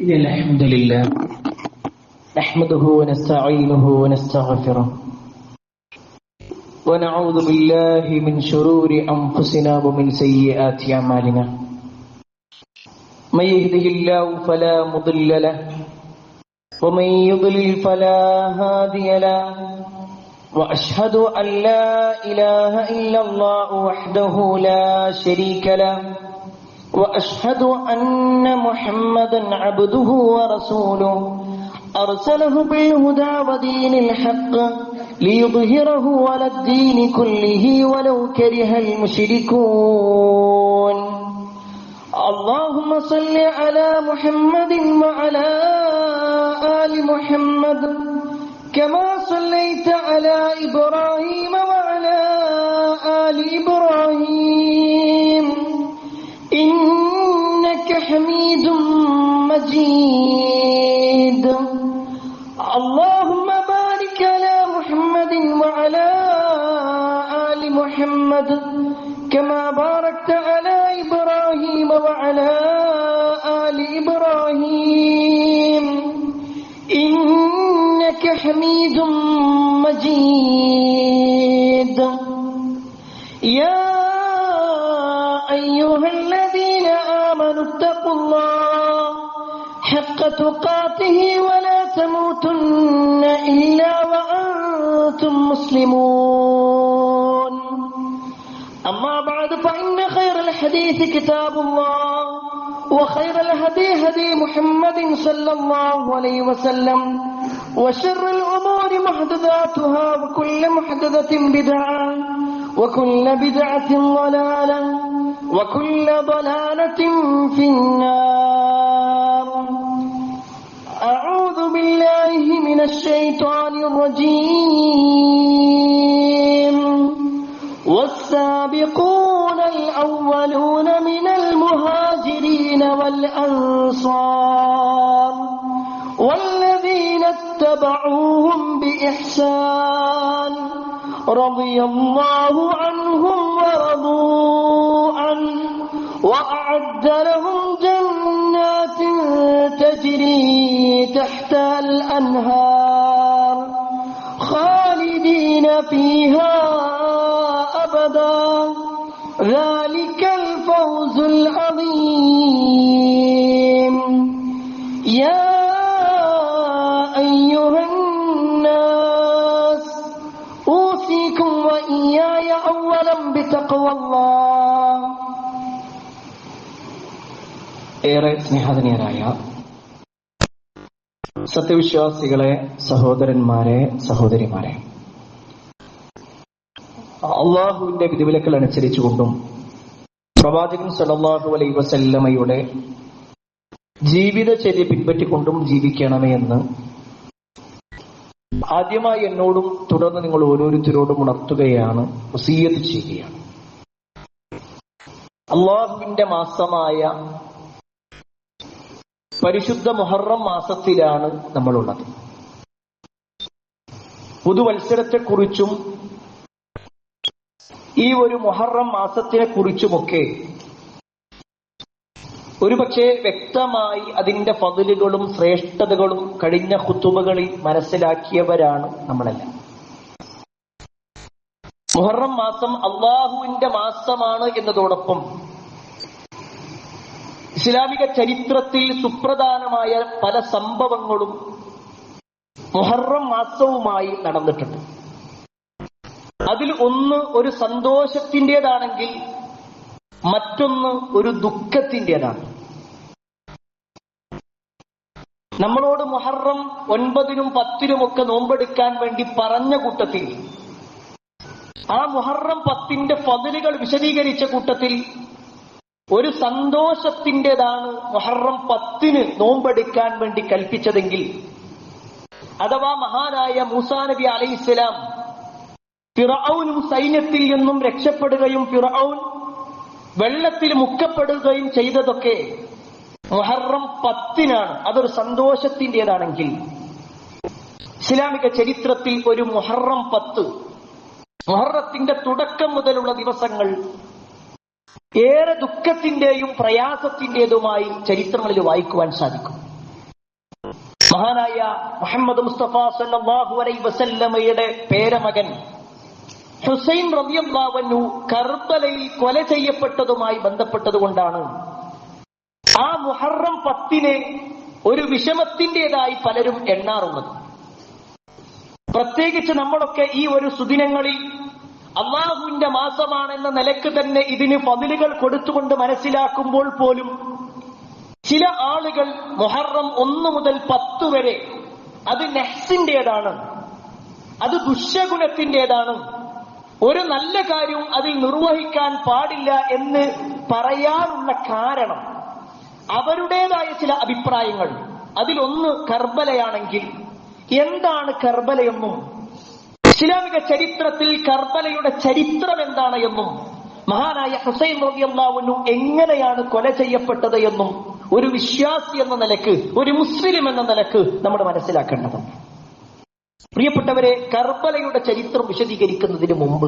الحمد لله نحمده ونستعينه ونستغفره ونعوذ بالله من شرور أنفسنا ومن سيئات أعمالنا من يهده الله فلا مضل له ومن يضلل فلا هادي له وأشهد أن لا إله إلا الله وحده لا شريك له وأشهد أن محمدا عبده ورسوله أرسله بالهدى ودين الحق ليظهره على الدين كله ولو كره المشركون اللهم صل على محمد وعلى آل محمد كما صليت على إبراهيم وعلى آل إبراهيم إنك حميد مجيد اللهم بارك على محمد وعلى آل محمد كما باركت على إبراهيم وعلى آل إبراهيم إنك حميد مجيد يا أيها الذين آمنوا اتقوا الله حق تقاته ولا تموتن إلا وأنتم مسلمون أما بعد فإن خير الحديث كتاب الله وخير الهدي هدي محمد صلى الله عليه وسلم وشر الأمور محدثاتها وكل محدثة بدعة وكل بدعة ضلالة وكل ضلالة في النار أعوذ بالله من الشيطان الرجيم والسابقون الأولون من المهاجرين والأنصار والذين اتبعوهم بإحسان رضي الله عنهم ورضوا عنه وأعد لهم جنات تجري تحت الأنهار خالدين فيها أبدا ذلك الفوز العظيم يا أيها الناس أوصيكم وإياي أولا بتقوى الله. ഏറെ സ്നേഹധന്യരായ സത്യവിശ്വാസികളെ, സഹോദരന്മാരെ, സഹോദരിമാരെ, അള്ളാഹുവിന്റെ വിധിവിലക്കൽ അനുസരിച്ചുകൊണ്ടും പ്രവാചകൻ സല്ലല്ലാഹു അലൈഹി വസല്ലമയുടെ ജീവിതചര്യ പിൻപറ്റിക്കൊണ്ടും ജീവിക്കണമേ എന്ന് ആദ്യമായി എന്നോടും തുടർന്ന് നിങ്ങൾ ഓരോരുത്തരോടും ഉണർത്തുകയാണ്, വസിയ്യത്ത് ചെയ്യുകയാണ്. അള്ളാഹുവിന്റെ മാസമായ പരിശുദ്ധ മുഹറം മാസത്തിലാണ് നമ്മളുള്ളത്. പുതുവത്സരത്തെക്കുറിച്ചും ഈ ഒരു മുഹറം മാസത്തിനെ കുറിച്ചുമൊക്കെ ഒരുപക്ഷെ വ്യക്തമായി അതിന്റെ ഫضലുകളും ശ്രേഷ്ഠതകളും കഴിഞ്ഞ ഖുതുബകളിൽ മനസ്സിലാക്കിയവരാണ് നമ്മളെല്ലാം. മുഹറം മാസം അള്ളാഹുവിന്റെ മാസമാണ് എന്നതോടൊപ്പം ഇസ്ലാമിക ചരിത്രത്തിൽ സുപ്രധാനമായ പല സംഭവങ്ങളും മുഹറം മാസവുമായി നടന്നിട്ടുണ്ട്. അതിൽ ഒന്ന് ഒരു സന്തോഷത്തിൻ്റെതാണെങ്കിൽ മറ്റൊന്ന് ഒരു ദുഃഖത്തിൻ്റെതാണ്. നമ്മളോട് മുഹറം 9-നും 10-നും ഒക്കെ നോമ്പെടുക്കാൻ വേണ്ടി പറഞ്ഞ കൂട്ടത്തിൽ, ആ മുഹറം 10-ന്റെ ഫضലുകൾ വിശദീകരിച്ച കൂട്ടത്തിൽ ഒരു സന്തോഷത്തിൻ്റെതാണ് മുഹറം 10-ന് നോമ്പെടുക്കാൻ വേണ്ടി കൽപ്പിച്ചതെങ്കിൽ, അഥവാ മഹാനായ മൂസാ നബി അലൈഹിസ്സലാം ഫിർഔനും സൈന്യത്തിൽ നിന്നും രക്ഷപ്പെടുകയും ഫിർഔൻ വെള്ളത്തിൽ മുക്കപ്പെടുകയും ചെയ്തതൊക്കെ മുഹറം 10-നാണ്. അതൊരു സന്തോഷത്തിൻ്റെതാണെങ്കിൽ, ഇസ്ലാമിക ചരിത്രത്തിൽ ഒരു മുഹറം 10, മുഹറത്തിന്റെ തുടക്കം മുതലുള്ള ദിവസങ്ങൾ ഏറെ ദുഃഖത്തിന്റെയും പ്രയാസത്തിന്റേതുമായി ചരിത്രങ്ങളിൽ വായിക്കുവാൻ സാധിക്കും. മഹാനായ മുഹമ്മദ് മുസ്തഫ സല്ലല്ലാഹു അലൈഹി വസല്ലമയുടെ പേരമകൻ ഹുസൈൻ റളിയല്ലാഹു അൻഹു കർബലയിൽ കൊല ചെയ്യപ്പെട്ടതുമായി ബന്ധപ്പെട്ടതുകൊണ്ടാണ് ആ മുഹറം 10 ഒരു വിഷമത്തിൻ്റെതായി പലരും എണ്ണാറുള്ളത്. പ്രത്യേകിച്ച് നമ്മളൊക്കെ ഈ ഒരു സുദിനങ്ങളിൽ അള്ളാഹുവിന്റെ മാസമാണെന്ന നിലക്ക് തന്നെ ഇതിന് ഫളിലുകൾ കൊടുത്തുകൊണ്ട് മനസ്സിലാക്കുമ്പോൾ പോലും ചില ആളുകൾ മുഹറം 1 മുതൽ 10 വരെ അത് നഹ്സിന്റേതാണ്, അത് ദുശ്ശഗുണത്തിൻ്റെതാണ്, ഒരു നല്ല കാര്യവും അതിൽ നിർവഹിക്കാൻ പാടില്ല എന്ന് പറയാനുള്ള കാരണം അവരുടേതായ ചില അഭിപ്രായങ്ങൾ. അതിലൊന്ന് കർബലയാണെങ്കിൽ എന്താണ് കർബലയെന്നും ഇസ്ലാമിക ചരിത്രത്തിൽ കർബലയുടെ ചരിത്രം എന്താണ് എന്നും മഹാനായ ഹുസൈൻ റളിയല്ലാഹു അൻഹു എങ്ങനെയാണ് കൊല ചെയ്യപ്പെട്ടത് എന്നും ഒരു വിശ്വാസി എന്ന നിലക്ക്, ഒരു മുസ്ലിം എന്ന നിലക്ക് നമ്മൾ മനസ്സിലാക്കേണ്ടതുണ്ട്. പ്രിയപ്പെട്ടവരെ, കർബലയുടെ ചരിത്രം വിശദീകരിക്കുന്നതിന് മുമ്പ്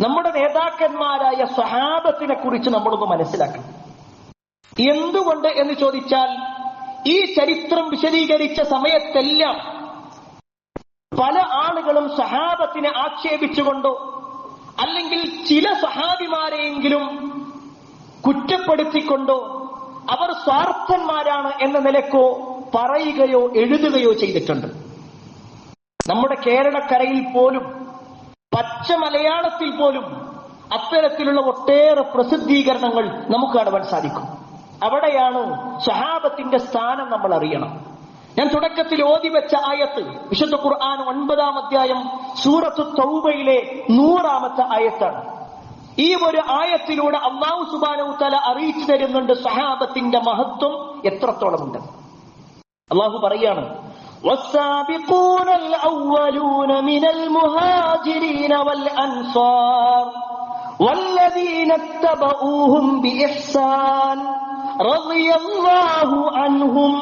നമ്മുടെ നേതാക്കന്മാരായ സ്വഹാബത്തിനെ കുറിച്ച് നമ്മളൊന്ന് മനസ്സിലാക്കണം. എന്തുകൊണ്ട് എന്ന് ചോദിച്ചാൽ, ഈ ചരിത്രം വിശദീകരിച്ച സമയത്തെല്ലാം പല ആളുകളും സഹാബത്തിനെ ആക്ഷേപിച്ചുകൊണ്ടോ അല്ലെങ്കിൽ ചില സഹാബിമാരെയെങ്കിലും കുറ്റപ്പെടുത്തിക്കൊണ്ടോ അവർ സ്വാർത്ഥന്മാരാണ് എന്ന നിലക്കോ പറയുകയോ എഴുതുകയോ ചെയ്തിട്ടുണ്ട്. നമ്മുടെ കേരളക്കരയിൽ പോലും, പച്ച മലയാളത്തിൽ പോലും അത്തരത്തിലുള്ള ഒട്ടേറെ പ്രസിദ്ധീകരണങ്ങൾ നമുക്ക് കാണുവാൻ സാധിക്കും. അവിടെയാണ് സ്വഹാബത്തിന്റെ സ്ഥാനം നമ്മൾ അറിയണം. ഞാൻ തുടക്കത്തിൽ ഓതി വെച്ച ആയത്ത് വിശുദ്ധ ഖുർആൻ 9-ാം അധ്യായം സൂറത്തു തൗബയിലെ 100-ാമത്തെ ആയത്താണ്. ഈ ഒരു ആയത്തിലൂടെ അല്ലാഹു സുബ്ഹാനഹു വ തആല അറിയിച്ചു തരുന്നുണ്ട് സ്വഹാബത്തിന്റെ മഹത്വം എത്രത്തോളം ഉണ്ട്. അല്ലാഹു പറയാണ്, والسابقون الأولون من المهاجرين والأنصار والذين اتبعوهم بإحسان رضي الله عنهم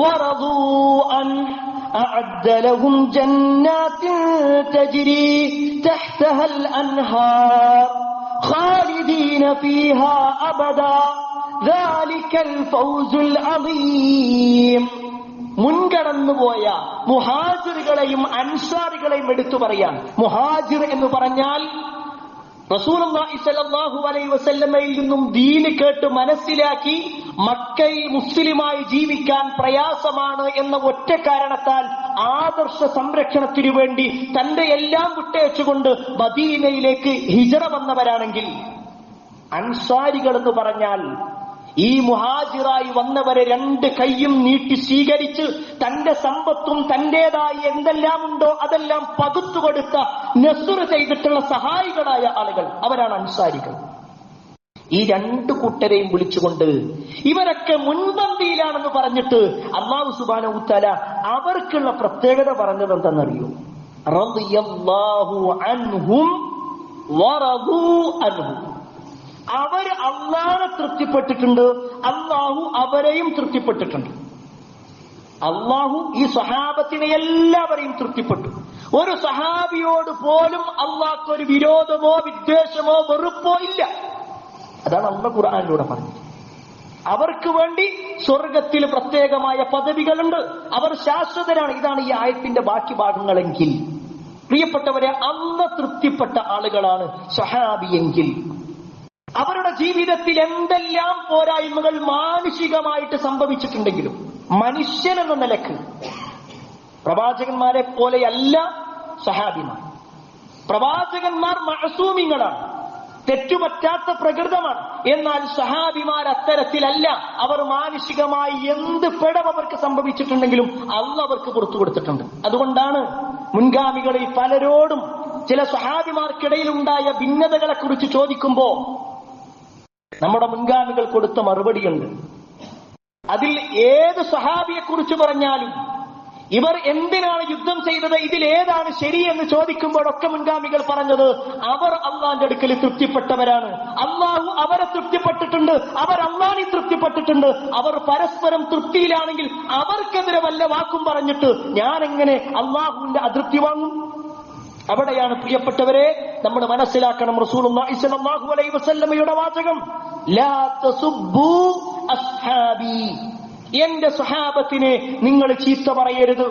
ورضوا عنه أعد لهم جنات تجري تحتها الأنهار خالدين فيها أبدا ذلك الفوز العظيم. മുൻകടന്നുപോയ മുഹാജിറുകളെയും അൻസാറുകളെയും എടുത്തു പറയാൻ. മുഹാജിർ എന്ന് പറഞ്ഞാൽ റസൂലുള്ളാഹി സ്വല്ലല്ലാഹു അലൈഹി വസല്ലമയിൽ നിന്നും ദീന് കേട്ട് മനസ്സിലാക്കി മക്കയിൽ മുസ്ലിമായി ജീവിക്കാൻ പ്രയാസമാണ് എന്ന ഒറ്റ കാരണത്താൽ ആദർശ സംരക്ഷണത്തിനു വേണ്ടി തന്റെ എല്ലാം വിട്ടേച്ചുകൊണ്ട് മദീനയിലേക്ക് ഹിജറ വന്നവരാണെങ്കിൽ, അൻസാരികൾ എന്ന് പറഞ്ഞാൽ ഈ മുഹാജിറായി വന്നവരെ 2 കൈയും നീട്ടി സ്വീകരിച്ച് തന്റെ സമ്പത്തും തന്റേതായി എന്തെല്ലാം ഉണ്ടോ അതെല്ലാം പകുത്തുകൊടുത്ത നസ്ർ ചെയ്തിട്ടുള്ള സഹായികളായ ആളുകൾ, അവരാണ് അൻസാരികൾ. ഈ 2 കൂട്ടരെയും വിളിച്ചുകൊണ്ട് ഇവരൊക്കെ മുൻപന്തിയിലാണെന്ന് പറഞ്ഞിട്ട് അല്ലാഹു സുബ്ഹാനഹു വ തആല അവർക്കുള്ള പ്രത്യേകത പറഞ്ഞത് എന്താണെന്നറിയോ? റളിയല്ലാഹു അൻഹും വറദൂ അൻഹു. അവർ അല്ലാഹുവിനെ തൃപ്തിപ്പെട്ടിട്ടുണ്ട്, അല്ലാഹു അവരെയും തൃപ്തിപ്പെട്ടിട്ടുണ്ട്. അല്ലാഹു ഈ സ്വഹാബത്തിനെ എല്ലാവരെയും തൃപ്തിപ്പെട്ടു. ഒരു സഹാബിയോട് പോലും അല്ലാഹുക്ക് ഒരു വിരോധമോ വിദ്വേഷമോ വെറുപ്പോ ഇല്ല. അതാണ് അല്ലാഹു ഖുർആനിലൂടെ പറഞ്ഞത്. അവർക്ക് വേണ്ടി സ്വർഗത്തിൽ പ്രത്യേകമായ പദവികളുണ്ട്, അവർ ശാശ്വതരാണ്. ഇതാണ് ഈ ആയത്തിന്റെ ബാക്കി ഭാഗങ്ങളെങ്കിൽ, പ്രിയപ്പെട്ടവരെ, അല്ലാഹു തൃപ്തിപ്പെട്ട ആളുകളാണ് സ്വഹാബിയെങ്കിൽ അവരുടെ ജീവിതത്തിൽ എന്തെല്ലാം പോരായ്മകൾ മാനുഷികമായിട്ട് സംഭവിച്ചിട്ടുണ്ടെങ്കിലും മനുഷ്യൻ എന്ന നിലക്ക് പ്രവാചകന്മാരെ പോലെയല്ല സഹാബിമാർ. പ്രവാചകന്മാർ മഅസൂമിങ്ങളാണ്, തെറ്റുപറ്റാത്ത പ്രകൃതമാണ്. എന്നാൽ സഹാബിമാർ അത്തരത്തിലല്ല. അവർ മാനുഷികമായി എന്ത് പിഴവ് അവർക്ക് സംഭവിച്ചിട്ടുണ്ടെങ്കിലും അല്ലാഹു അവർക്ക് പുറത്തു കൊടുത്തിട്ടുണ്ട്. അതുകൊണ്ടാണ് മുൻഗാമികളിൽ പലരോടും ചില സഹാബിമാർക്കിടയിൽ ഉണ്ടായ ഭിന്നതകളെ കുറിച്ച് ചോദിക്കുമ്പോ നമ്മുടെ മുൻഗാമികൾ കൊടുത്ത മറുപടിയുണ്ട്. അതിൽ ഏത് സഹാബിയെ കുറിച്ച് പറഞ്ഞാലും ഇവർ എന്തിനാണ് യുദ്ധം ചെയ്തത്, ഇതിലേതാണ് ശരിയെന്ന് ചോദിക്കുമ്പോഴൊക്കെ മുൻഗാമികൾ പറഞ്ഞത് അവർ അള്ളാന്റെ അടുക്കൽ തൃപ്തിപ്പെട്ടവരാണ്, അള്ളാഹു അവരെ തൃപ്തിപ്പെട്ടിട്ടുണ്ട്, അവർ അള്ളാഹിനെ തൃപ്തിപ്പെട്ടിട്ടുണ്ട്. അവർ പരസ്പരം തൃപ്തിയിലാണെങ്കിൽ അവർക്കെതിരെ വല്ല വാക്കും പറഞ്ഞിട്ട് ഞാൻ എങ്ങനെ അള്ളാഹുവിന്റെ അതൃപ്തി വാങ്ങും? അവിടെയാണ് പ്രിയപ്പെട്ടവരെ നമ്മൾ മനസ്സിലാക്കണം റസൂലുള്ളാഹി സ്വല്ലല്ലാഹു അലൈഹി വസല്ലമയുടെ വാചകം, ലാ തസുബ്ബു അസ്ഹാബി, എന്റെ സ്വഹാബത്തിനെ നിങ്ങൾ ചീത്ത പറയരുത്.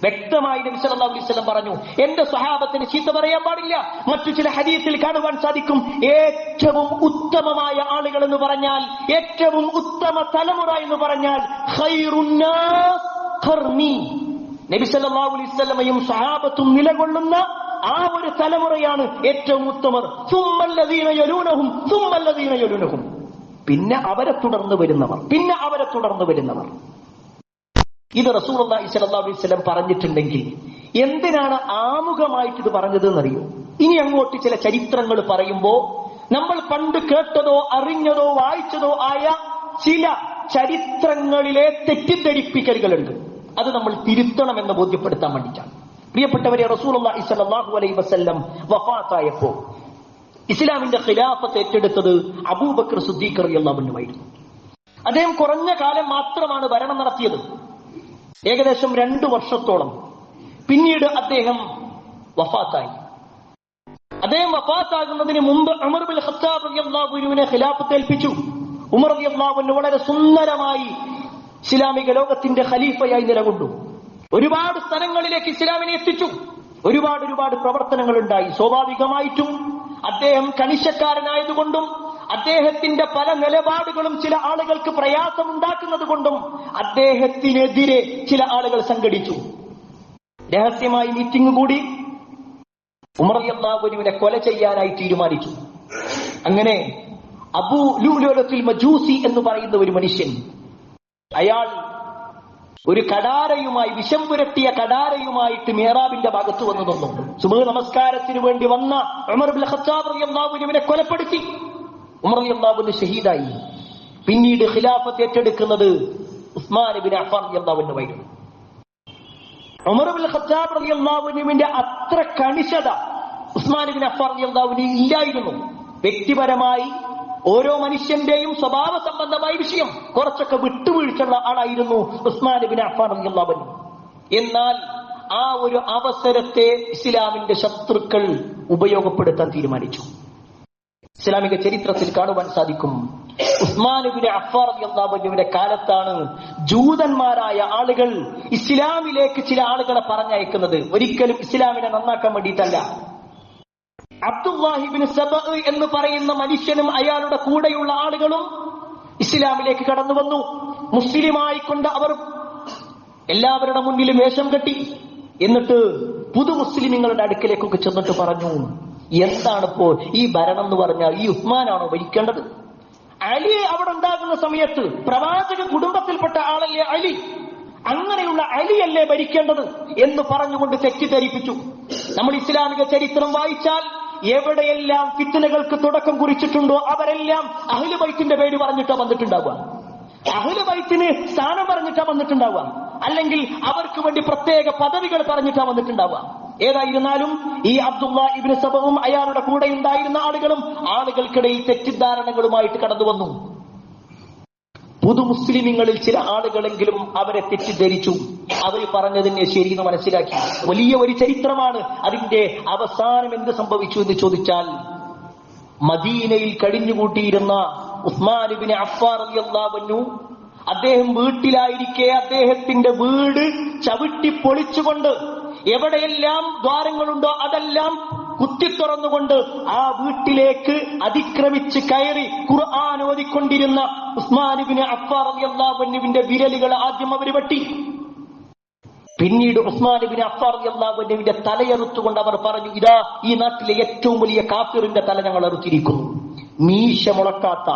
വ്യക്തമായി നബി സല്ലല്ലാഹു അലൈഹി വസല്ലം പറഞ്ഞു, എന്റെ സ്വഹാബത്തിന് ചീത്ത പറയാൻ പാടില്ല. മറ്റു ചില ഹദീസിൽ കാണുവാൻ സാധിക്കും, ഏറ്റവും ഉത്തമമായ ആളുകൾ എന്ന് പറഞ്ഞാൽ, ഏറ്റവും ഉത്തമ തലമുറ എന്ന് പറഞ്ഞാൽ ഖൈറുന്നാസ് ഖർനി, നബി സല്ലല്ലാഹു അലൈഹി വസല്ലമയും സ്വഹാബത്തും നിലകൊള്ളുന്ന ആ ഒരു തലമുറയാണ് ഏറ്റവും ഉത്തമർ. സുമ്മല്ലദീന യലൂനഹും സുമ്മല്ലദീന യലൂനഹും, പിന്നെ അവരെ തുടർന്ന് വരുന്നവർ. ഇത് റസൂലുള്ളാഹി സ്വല്ലല്ലാഹു അലൈഹി വസല്ലം പറഞ്ഞിട്ടുണ്ടെങ്കിൽ എന്തിനാണ് ആമുഖമായിട്ട് ഇത് പറഞ്ഞത് എന്നറിയോ? ഇനി അങ്ങോട്ട് ചില ചരിത്രങ്ങൾ പറയുമ്പോ നമ്മൾ പണ്ട് കേട്ടതോ അറിഞ്ഞതോ വായിച്ചതോ ആയ ചില ചരിത്രങ്ങളിലെ തെറ്റിദ്ധരിപ്പിക്കലുകളുണ്ട്. അത് നമ്മൾ തിരുത്തണമെന്ന് ബോധ്യപ്പെടുത്താൻ വേണ്ടിയിട്ടാണ്. പ്രിയപ്പെട്ടവരെ, റസൂലുള്ളാഹി സ്വല്ലല്ലാഹു അലൈഹി വസല്ലം വഫാത്തായപ്പോൾ ഇസ്ലാമിന്റെ ഖിലാഫത്ത് ഏറ്റെടുത്തത് അബൂബക്കർ സിദ്ദീഖ് റളിയല്ലാഹു അൻഹു ആയിരുന്നു. അദ്ദേഹം കുറഞ്ഞ കാലം മാത്രമാണ് ഭരണം നടത്തിയത്, ഏകദേശം 2 വർഷത്തോളം. പിന്നീട് അദ്ദേഹം വഫാത്തായി. അദ്ദേഹം വഫാത്താകുന്നതിന് മുമ്പ് ഉമർ ബിൻ ഖത്താബ് റളിയല്ലാഹു അൻഹുവിനെ ഖിലാഫത്ത് ഏൽപ്പിച്ചു. ഉമർ റളിയല്ലാഹു അൻഹു വളരെ സുന്ദരമായി ഇസ്ലാമിക ലോകത്തിന്റെ ഖലീഫയായി നിലകൊണ്ടു. ഒരുപാട് സ്ഥലങ്ങളിലേക്ക് ഇസ്ലാമിനെ എത്തിച്ചു. ഒരുപാട് പ്രവർത്തനങ്ങൾ ഉണ്ടായി. സ്വാഭാവികമായിട്ടും അദ്ദേഹം കണിശക്കാരനായതുകൊണ്ടും അദ്ദേഹത്തിന്റെ പല നിലപാടുകളും ചില ആളുകൾക്ക് പ്രയാസമുണ്ടാക്കുന്നത് കൊണ്ടും അദ്ദേഹത്തിനെതിരെ ചില ആളുകൾ സംഘടിച്ചു. രഹസ്യമായി മീറ്റിംഗ് കൂടി ഉമർ റളിയല്ലാഹു അൻഹുവിനെ കൊല ചെയ്യാനായി തീരുമാനിച്ചു. അങ്ങനെ അബൂ ലുഅ്ലുഅത്തുൽ മജൂസി എന്ന് പറയുന്ന ഒരു മനുഷ്യൻ, അയാൾ ഒരു കടാരയുമായി, വിഷം പുരട്ടിയ കടാരയുമായിട്ട് മിഹ്റാബിന്റെ ഭാഗത്ത് വന്നു നിന്നു. സുബ്ഹ് നമസ്കാരത്തിന് വേണ്ടി വന്ന ഉമർ ബിൻ ഖത്താബ് റളിയല്ലാഹു അൻഹുവിനെ കൊലപ്പെടുത്തി. ഉമർ റളിയല്ലാഹു അൻഹു ഷഹീദായി. പിന്നീട് ഖിലാഫത്ത് ഏറ്റെടുക്കുന്നത് ഉസ്മാൻ ഇബ്നു അഫ്ഫാൻ റളിയല്ലാഹു അൻഹു ആയിരുന്നു. ഉമർ ബിൻ ഖത്താബ് റളിയല്ലാഹു അൻഹുവിന്റെ അത്ര കണിശത ഉസ്മാൻ ഇബ്നു അഫ്ഫാൻ റളിയല്ലാഹു അൻഹു ഇല്ലായിരുന്നു. വ്യക്തിപരമായി ഓരോ മനുഷ്യന്റെയും സ്വഭാവ സംബന്ധമായ വിഷയം കുറച്ചൊക്കെ വിട്ടുവീഴ്ചയുള്ള ആളായിരുന്നു ഉസ്മാൻ ഇബ്നു അഫ്ഫാൻ റളിയല്ലാഹു അൻഹു. എന്നാൽ ആ ഒരു അവസരത്തെ ഇസ്ലാമിന്റെ ശത്രുക്കൾ ഉപയോഗപ്പെടുത്താൻ തീരുമാനിച്ചു. ഇസ്ലാമിക ചരിത്രത്തിൽ കാണുവാൻ സാധിക്കും, ഉസ്മാൻ ഇബ്നു അഫ്ഫാൻ റളിയല്ലാഹു അൻഹുവിന്റെ കാലത്താണ് ജൂതന്മാരായ ആളുകൾ ഇസ്ലാമിലേക്ക് ചില ആളുകളെ പറഞ്ഞയക്കുന്നത്. ഒരിക്കലും ഇസ്ലാമിനെ നന്നാക്കാൻ വേണ്ടിയിട്ടല്ല. അബ്ദുല്ലാഹി ഇബ്നു സബഅ എന്ന് പറയുന്ന മനുഷ്യനും അയാളുടെ കൂടെയുള്ള ആളുകളും ഇസ്ലാമിലേക്ക് കടന്നു വന്നു. മുസ്ലിമായിക്കൊണ്ട് അവർ എല്ലാവരുടെ മുന്നിലും വേഷം കെട്ടി. എന്നിട്ട് പുതു മുസ്ലിമീങ്ങളുടെ അടുക്കലേക്കൊക്കെ ചെന്നിട്ട് പറഞ്ഞു, എന്താണിപ്പോ ഈ ഭരണം എന്ന് പറഞ്ഞാൽ ഈ ഉസ്മാനാണോ ഭരിക്കേണ്ടത്? അലി അവിടെ ഉണ്ടാകുന്ന സമയത്ത് പ്രവാചക കുടുംബത്തിൽപ്പെട്ട ആളല്ലേ അലി, അങ്ങനെയുള്ള അലിയല്ലേ ഭരിക്കേണ്ടത് എന്ന് പറഞ്ഞുകൊണ്ട് തെറ്റിദ്ധരിപ്പിച്ചു. നമ്മൾ ഇസ്ലാമിക ചരിത്രം വായിച്ചാൽ എവിടെയെല്ലാം ഫിത്നകൾക്ക് തുടക്കം കുറിച്ചിട്ടുണ്ടോ അവരെല്ലാം അഹ്ലു ബൈത്തിന്റെ പേര് പറഞ്ഞിട്ടാ വന്നിട്ടുണ്ടാവുക, അഹ്ലു ബൈത്തിന് സ്ഥാനം പറഞ്ഞിട്ടാ വന്നിട്ടുണ്ടാവുക, അല്ലെങ്കിൽ അവർക്ക് വേണ്ടി പ്രത്യേക പദവികൾ പറഞ്ഞിട്ടാ വന്നിട്ടുണ്ടാവുക. ഏതായിരുന്നാലും ഈ അബ്ദുല്ലാഹ് ഇബ്നു സബഉം അയാളുടെ കൂടെ ഉണ്ടായിരുന്ന ആളുകളും ആളുകൾക്കിടയിൽ തെറ്റിദ്ധാരണകളുമായിട്ട് കടന്നു വന്നു. പുതു മുസ്ലിമീങ്ങളിൽ ചില ആളുകളെങ്കിലും അവരെ തെറ്റിദ്ധരിച്ചു. അവർ പറഞ്ഞതിനെ ശരിയെന്ന് മനസ്സിലാക്കി. വലിയ ഒരു ചരിത്രമാണ്. അതിന്റെ അവസാനം എന്ത് സംഭവിച്ചു എന്ന് ചോദിച്ചാൽ, മദീനയിൽ കഴിഞ്ഞുകൂട്ടിയിരുന്ന ഉസ്മാൻ ഇബ്നു അഫ്ഫാൻ റളിയല്ലാഹു അൻഹു അദ്ദേഹം വീട്ടിലായിരിക്കെ അദ്ദേഹത്തിന്റെ വീട് ചവിട്ടി പൊളിച്ചുകൊണ്ട് എവിടെയെല്ലാം ദ്വാരങ്ങളുണ്ടോ അതെല്ലാം കുത്തിത്തുറന്നുകൊണ്ട് ആ വീട്ടിലേക്ക് അതിക്രമിച്ച് കയറി ഖുർആൻ ഓതിക്കൊണ്ടിരുന്ന ഉസ്മാൻ ഇബ്നു അഫ്ഫാൻ റളിയല്ലാഹു അൻഹുവിന്റെ വിരലുകൾ ആദ്യം അവർ വെട്ടി. പിന്നീട് ഉസ്മാൻ ഇബ്നു അഫ്ഫാൻ റളിയല്ലാഹു അൻഹുവിന്റെ തലയെറുത്തുകൊണ്ട് അവർ പറഞ്ഞു, ഇതാ ഈ നാട്ടിലെ ഏറ്റവും വലിയ കാഫിറിന്റെ തല ഞങ്ങൾ അറുത്തിരിക്കുന്നു. മീശ മുളക്കാത്ത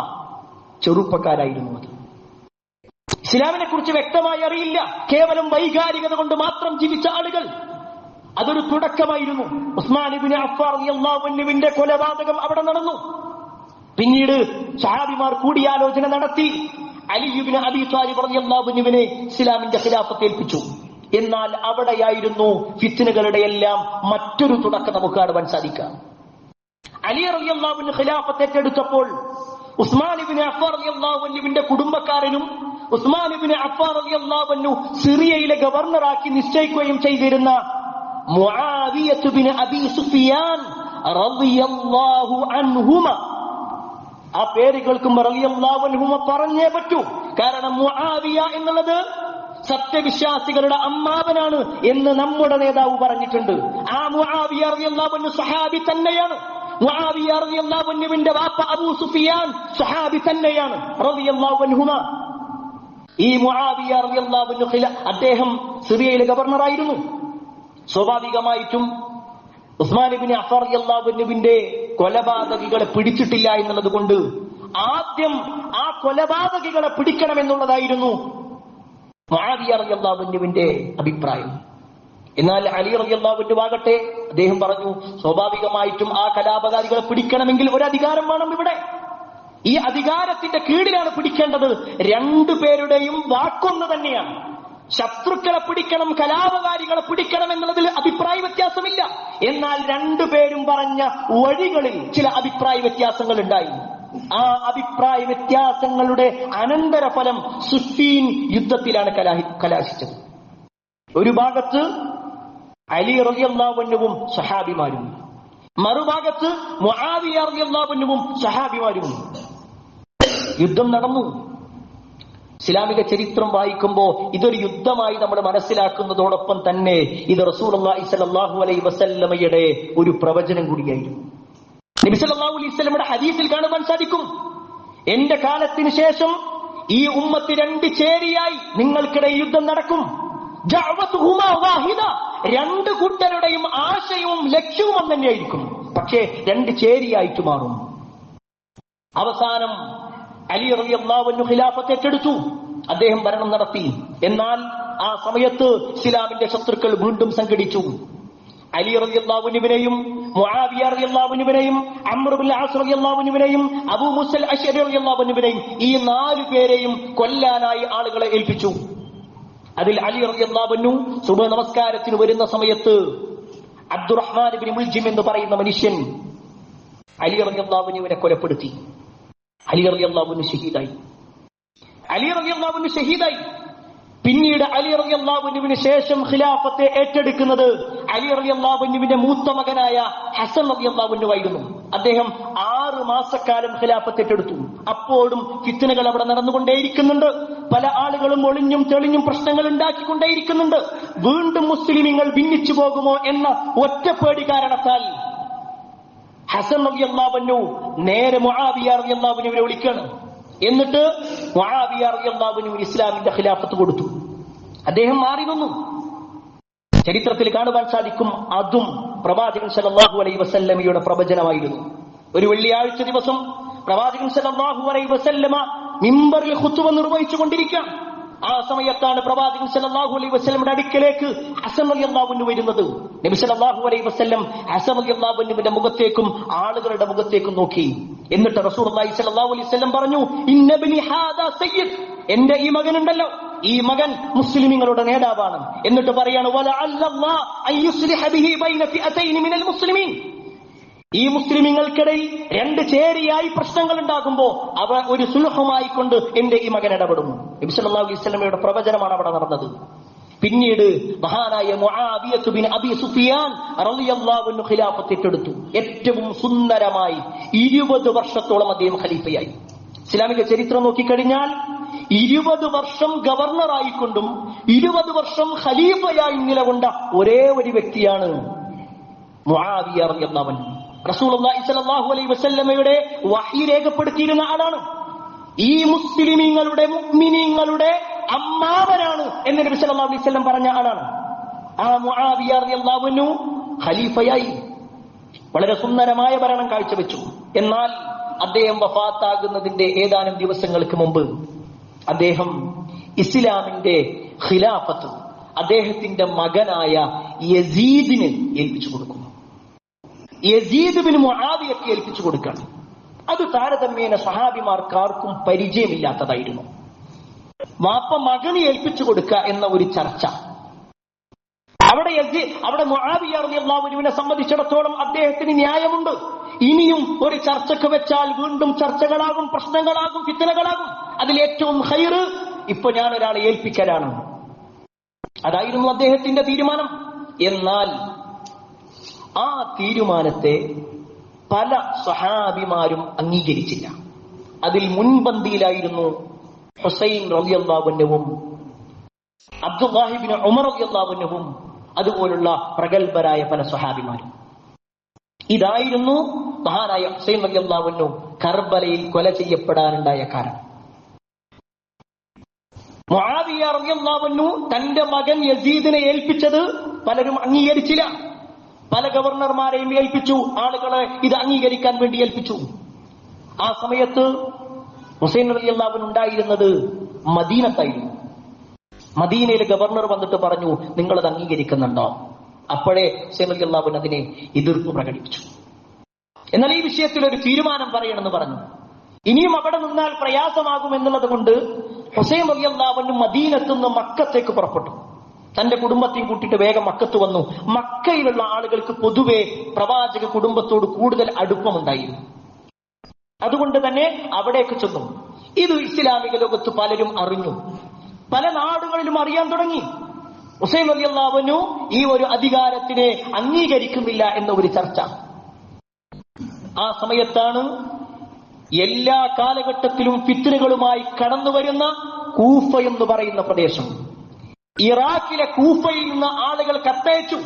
ചെറുപ്പക്കാരായിരുന്നു അത്. ഇസ്ലാമിനെ കുറിച്ച് വ്യക്തമായി അറിയില്ല, കേവലം വൈകാരികത കൊണ്ട് മാത്രം ജീവിച്ച ആളുകൾ. അതൊരു തുടക്കമായിരുന്നു. ഉസ്മാൻ ഇബ്നു അഫ്ഫാൻ റളിയല്ലാഹു അൻഹുവിന്റെ കൊലപാതകം അവിടെ നടന്നു. പിന്നീട് സഹാബിമാർ കൂടിയാലോചന നടത്തി അലി ഇബ്നു അബീ ത്വാലിബ് റളിയല്ലാഹു അൻഹുവിനെ ഇസ്ലാമിന്റെ ഖിലാഫത്ത് ഏൽപ്പിച്ചു. എന്നാൽ അവിടെയായിരുന്നു ഫിത്നകളുടെ എല്ലാം മറ്റൊരു തുടക്കം നമുക്ക് കാണുവാൻ സാധിക്കാം. അലി റളിയല്ലാഹു അൻഹു ഖിലാഫത്ത് ഏറ്റെടുത്തപ്പോൾ ഉസ്മാൻ ഇബ്നു അഫ്ഫാൻ റളിയല്ലാഹു അൻഹുവിന്റെ കുടുംബക്കാരനും ഉസ്മാൻ ഇബ്നു അഫ്ഫാൻ റളിയല്ലാഹു അൻഹു സിറിയയിലെ ഗവർണറാക്കി നിശ്ചയിക്കുകയും ചെയ്തിരുന്ന മുആവിയത്ത് ബിൻ അബീ സുഫിയാൻ റളിയല്ലാഹു അൻഹുമ ആ പേര് കേൾക്കുമ്പോൾ റളിയല്ലാഹു അൻഹു പറഞ്ഞേ പറ്റൂ. കാരണം മുആവിയ എന്നുള്ളത് സത്യവിശ്വാസികളുടെ അമ്മാവനാണ് എന്ന് നമ്മുടെ നേതാവ് പറഞ്ഞിട്ടുണ്ട്. ആ മുആവിയ റളിയല്ലാഹു അൻഹു സഹാബി തന്നെയാണ്. മുആവിയ റളിയല്ലാഹു അൻഹുവിന്റെ വാപ്പ അബൂ സുഫിയാൻ സഹാബി തന്നെയാണ് റളിയല്ലാഹു അൻഹുമാ. ഈ മുആവിയ റളിയല്ലാഹു അൻഹു അദ്ദേഹം സിറിയയിലെ ഗവർണറായിരുന്നു. സ്വാഭാവികമായിട്ടും ഉസ്മാൻ ഇബ്നു അഫ്ഫാൻ റളിയല്ലാഹു അൻഹുവിന്റെ കൊലപാതകികളെ പിടിച്ചിട്ടില്ല എന്നുള്ളത് കൊണ്ട് ആദ്യം ആ കൊലപാതകികളെ പിടിക്കണമെന്നുള്ളതായിരുന്നു മുആവിയ റളിയല്ലാഹു അൻഹുവിന്റെ അഭിപ്രായം. എന്നാൽ അലി റളിയല്ലാഹു അൻഹു ആകട്ടെ, അദ്ദേഹം പറഞ്ഞു, സ്വാഭാവികമായിട്ടും ആ കലാപകാരികളെ പിടിക്കണമെങ്കിൽ ഒരു അധികാരം വേണം. ഇവിടെ ഈ അധികാരത്തിന്റെ കീഴിലാണ് പിടിക്കേണ്ടത്. രണ്ടുപേരുടെയും വാക്കൊന്നു തന്നെയാണ്. ശത്രുക്കളെ പിടിക്കണം, കലാപകാരികളെ പിടിക്കണം എന്നുള്ളതിൽ അഭിപ്രായ വ്യത്യാസമില്ല. എന്നാൽ രണ്ടുപേരും പറഞ്ഞ വഴികളിൽ ചില അഭിപ്രായ വ്യത്യാസങ്ങൾ ഉണ്ടായി. ആ അഭിപ്രായ വ്യത്യാസങ്ങളുടെ അനന്തരഫലം സിഫീൻ യുദ്ധത്തിലാണ് കലാശിച്ചത്. ഒരു ഭാഗത്ത് അലി റളിയല്ലാഹു അൻഹുവും സഹാബിമാരും, മറുഭാഗത്ത് മുആവിയ റളിയല്ലാഹു അൻഹുവും സഹാബിമാരും. യുദ്ധം നടന്നു. ഇസ്ലാമിക ചരിത്രം വായിക്കുമ്പോൾ ഇതൊരു യുദ്ധമായി നമ്മൾ മനസ്സിലാക്കുന്നതോടൊപ്പം തന്നെ ഇത് റസൂലുള്ളാഹി സ്വല്ലല്ലാഹു അലൈഹി വസല്ലമയുടെ ഒരു പ്രവചനം കൂടിയായിരുന്നു. നബി സല്ലല്ലാഹു അലൈഹി വസല്ലമയുടെ ഹദീസിൽ കാണുവാൻ സാധിക്കും, എന്റെ കാലത്തിന് ശേഷം ഈ ഉമ്മത്ത് രണ്ട് ചേരിയായി നിങ്ങൾക്കിടയിൽ യുദ്ധം നടക്കും. ദഅവതുഹുമാ വാഹിദ, രണ്ട് കൂട്ടരുടെയും ആശയവും ലക്ഷ്യവും ഒന്ന് തന്നെയായിരിക്കും, പക്ഷേ രണ്ട് ചേരിയായിട്ട് മാറും. അവസാനം അലി റളിയല്ലാഹു അൻഹു ഖിലാഫത്ത് ഏറ്റെടുത്തു. അദ്ദേഹം ഭരണം നടത്തി. എന്നാൽ ആ സമയത്ത് ഇസ്ലാമിന്റെ ശത്രുക്കൾ വീണ്ടും സംഘടിച്ചു. അലി റളിയല്ലാഹു അൻഹുവിനെയും മുആവിയ റളിയല്ലാഹു അൻഹുവിനെയും അംർ ഇബ്നുൽ ആസ് റളിയല്ലാഹു അൻഹുവിനെയും അബൂ മുസൽ അശ്അരി റളിയല്ലാഹു അൻഹുവിനെയും ഈ നാലു പേരെയും കൊല്ലാനായി ആളുകളെ ഏൽപ്പിച്ചു. അതിൽ അലി റളിയല്ലാഹു അൻഹു സുബ്ഹ് നമസ്കാരത്തിന് വരുന്ന സമയത്ത് അബ്ദുറഹ്മാൻ ഇബ്നു മുൽജിം എന്ന് പറയുന്ന മനുഷ്യൻ അലി റളിയല്ലാഹു അൻഹുവിനെ കൊലപ്പെടുത്തി. അലി റളിയല്ലാഹു അൻഹു ഷഹീദായി. പിന്നീട് അലി റളിയല്ലാഹു അൻഹുവിന് ശേഷം ഖിലാഫത്തെ ഏറ്റെടുക്കുന്നത് അലി റളിയല്ലാഹു അൻഹുവിന്റെ മൂത്ത മകനായ ഹസൻ റളിയല്ലാഹു അൻഹു ആയിരുന്നു. അദ്ദേഹം 6 മാസക്കാലം ഖിലാഫത്ത് ഏറ്റെടുത്തു. അപ്പോഴും ഫിത്നകൾ അവിടെ നടന്നുകൊണ്ടേയിരിക്കുന്നുണ്ട്. പല ആളുകളും ഒളിഞ്ഞും തെളിഞ്ഞും പ്രശ്നങ്ങൾ ഉണ്ടാക്കിക്കൊണ്ടേയിരിക്കുന്നുണ്ട്. വീണ്ടും മുസ്ലിമീങ്ങൾ ഭിന്നിച്ചു പോകുമോ എന്ന ഒറ്റപ്പേടി കാരണത്താൽ ഹസൻ റളിയല്ലാഹു അൻഹു നേരെ മുആവിയ റളിയല്ലാഹു അൻഹുവിനെ വിളിക്കണം. എന്നിട്ട് മുആവിയ റളിയല്ലാഹു അൻഹു ഇസ്ലാമിന്റെ ഖിലാഫത്ത് കൊടുത്തു. അദ്ദേഹം മാറി വന്നു. ചരിത്രത്തിൽ കാണുവാൻ സാധിക്കും, അതും പ്രവാചകൻ സല്ലല്ലാഹു അലൈഹി വസല്ലമയുടെ പ്രവചനമായിരുന്നു. ഒരു വെള്ളിയാഴ്ച ദിവസം പ്രവാചകൻ സല്ലല്ലാഹു അലൈഹി വസല്ലമ മിമ്പറിൽ ഖുത്ബ നിർവഹിച്ചു കൊണ്ടിരിക്കുകയാണ്. ആ സമയത്താണ് പ്രവാചകൻ സല്ലല്ലാഹു അലൈഹി വസല്ലമയുടെ അടുക്കലേക്ക് ഹസൻ റളിയല്ലാഹു അൻഹു വരുന്നത്. നബി സല്ലല്ലാഹു അലൈഹി വസല്ലം ഹസൻ റളിയല്ലാഹു അൻഹുവിന്റെ മുഖത്തേക്കും ആളുകളുടെ മുഖത്തേക്കും നോക്കി. എന്നിട്ട് റസൂലുള്ളാഹി സ്വല്ലല്ലാഹു അലൈഹി വസല്ലം പറഞ്ഞു, ഇന്നബ്നി ഹാദാ സയ്യിദ്, എന്റെ ഈ മകനുണ്ടല്ലോ, ഈ മകൻ മുസ്ലിമീങ്ങളുടെ നേതാവാണ്. എന്നിട്ട് പറയാണ്, വലഅല്ലല്ലാഹു അൻ യുസ്ലിഹ ബിഹി ബൈന ഫിഅതൈനി മിനൽ മുസ്ലിമീൻ, ഈ മുസ്ലിമീങ്ങൾക്കിടയിൽ രണ്ട് ചേരിയായി പ്രശ്നങ്ങൾ ഉണ്ടാകുമ്പോ അവ ഒരു സുൽഹുമായി കൊണ്ട് എന്റെ ഈ മകൻ ഇടപെടും. നബി സല്ലല്ലാഹു അലൈഹി വസല്ലമയുടെ പ്രവചനമാണ് അവിടെ നടന്നത്. പിന്നീട് മഹാനായ മുആവിയത്ത് ബിൻ അബി സുഫിയാൻ റളിയല്ലാഹു അൻഹു ഖിലാഫത്ത് ഏറ്റെടുത്തു. ഏറ്റവും സുന്ദരമായി 20 വർഷത്തോളം അദ്ദേഹം ഖലീഫയായി. ഇസ്ലാമിക ചരിത്രം നോക്കിക്കഴിഞ്ഞാൽ 20 വർഷം ഗവർണറായിക്കൊണ്ടും 20 വർഷം ഖലീഫയായി നിലകൊണ്ട ഒരേ ഒരു വ്യക്തിയാണ് മുആവിയ റളിയല്ലാഹു അൻഹു. റസൂലുള്ളാഹി സ്വല്ലല്ലാഹു അലൈഹി വസല്ലമയുടെ വഹി രേഖപ്പെടുത്തിയിരുന്ന ആളാണ്. ഈ മുസ്ലിമീങ്ങളുടെ മുഅ്മിനീങ്ങളുടെ അമ്മാവനാണ് എന്ന് നബി സല്ലല്ലാഹു അലൈഹി വസല്ലം പറഞ്ഞ ആളാണ്. ആ മുആവിയ റളിയല്ലാഹു അൻഹു ഖലീഫയായി വളരെ സുന്ദരമായ ഭരണം കാഴ്ചവെച്ചു. എന്നാൽ അദ്ദേഹം വഫാത്താകുന്നതിന്റെ ഏതാനും ദിവസങ്ങൾക്ക് മുമ്പ് അദ്ദേഹം ഇസ്ലാമിന്റെ ഖിലാഫത്ത് അദ്ദേഹത്തിന്റെ മകനായ യസീദിന് ഏൽപ്പിച്ചു കൊടുക്കുന്നു. യസീദ് ബിൻ മുആവിയയ്ക്ക് ഏൽപ്പിച്ചു കൊടുക്കണം. അത് താരതമ്യേന സഹാബിമാർക്കാർക്കും പരിചയമില്ലാത്തതായിരുന്നു. വാപ്പ മകന് ഏൽപ്പിച്ചു കൊടുക്കുക എന്ന ഒരു ചർച്ച അവിടെ മുആവിയ റളിയല്ലാഹു അൻഹുവിനെ സംബന്ധിച്ചിടത്തോളം അദ്ദേഹത്തിന് ന്യായമുണ്ട്. ഇനിയും ഒരു ചർച്ചക്ക് വെച്ചാൽ വീണ്ടും ചർച്ചകളാകും, പ്രശ്നങ്ങളാകും, ഫിത്നകളാകും. അതിലേറ്റവും ഖൈർ ഇപ്പൊ ഞാൻ ഒരാളെ ഏൽപ്പിക്കലാണ്. അതായിരുന്നു അദ്ദേഹത്തിന്റെ തീരുമാനം. എന്നാൽ ആ തീരുമാനത്തെ പല സഹാബിമാരും അംഗീകരിച്ചില്ല. അതിൽ മുൻപന്തിയിലായിരുന്നു ഹുസൈൻ റളിയല്ലാഹു അൻഹുവും അബ്ദുല്ലാഹി ഇബ്നു ഉമർ റളിയല്ലാഹു അൻഹുവും അതുപോലുള്ള പ്രഗത്ഭരായ പല സ്വഹാബിമാരും. ഇതായിരുന്നു മഹാനായ ഹുസൈൻ റളിയല്ലാഹു അൻഹു കർബലയിൽ കൊല ചെയ്യപ്പെടാനുണ്ടായ കാരണം. മുആവിയ റളിയല്ലാഹു അൻഹു തന്റെ മകൻ യസീദിനെ ഏൽപ്പിച്ചത് പലരും അംഗീകരിച്ചില്ല. പല ഗവർണർമാരെയും ഏൽപ്പിച്ചു, ആളുകളെ ഇത് അംഗീകരിക്കാൻ വേണ്ടി ഏൽപ്പിച്ചു. ആ സമയത്ത് ഹുസൈൻ റളിയല്ലാഹു അൻഹു ഉണ്ടായിരുന്നത് മദീനത്തായിരുന്നു. മദീനയിലെ ഗവർണർ വന്നിട്ട് പറഞ്ഞു, നിങ്ങളത് അംഗീകരിക്കുന്നുണ്ടോ? അപ്പോഴേ ഹുസൈൻ റളിയല്ലാഹു അൻഹു അതിനെ എതിർപ്പ് പ്രകടിപ്പിച്ചു. എന്നാൽ ഈ വിഷയത്തിൽ ഒരു തീരുമാനം പറയണമെന്ന് പറഞ്ഞു. ഇനിയും അവിടെ നിന്നാൽ പ്രയാസമാകും എന്നുള്ളത് കൊണ്ട് ഹുസൈൻ റളിയല്ലാഹു അൻഹു മദീനത്ത് നിന്ന് മക്കത്തേക്ക് പുറപ്പെട്ടു. തന്റെ കുടുംബത്തെയും കൂട്ടിയിട്ട് വേഗം മക്കത്ത് വന്നു. മക്കയിലുള്ള ആളുകൾക്ക് പൊതുവെ പ്രവാചക കുടുംബത്തോട് കൂടുതൽ അടുപ്പമുണ്ടായിരുന്നു. അതുകൊണ്ട് തന്നെ അവിടേക്ക് ചെന്നു. ഇത് ഇസ്ലാമിക ലോകത്ത് പലരും അറിഞ്ഞു, പല നാടുകളിലും അറിയാൻ തുടങ്ങി. ഹുസൈൻ റളിയല്ലാഹു അൻഹു ഈ ഒരു അധികാരത്തിനെ അംഗീകരിക്കുന്നില്ല എന്ന ഒരു ചർച്ച. ആ സമയത്താണ് എല്ലാ കാലഘട്ടത്തിലും ഫിത്നകളുമായി കടന്നു വരുന്ന കൂഫ എന്ന് പറയുന്ന പ്രദേശം. ഇറാഖിലെ കൂഫയിൽ നിന്ന് ആളുകൾ കത്തയച്ചു.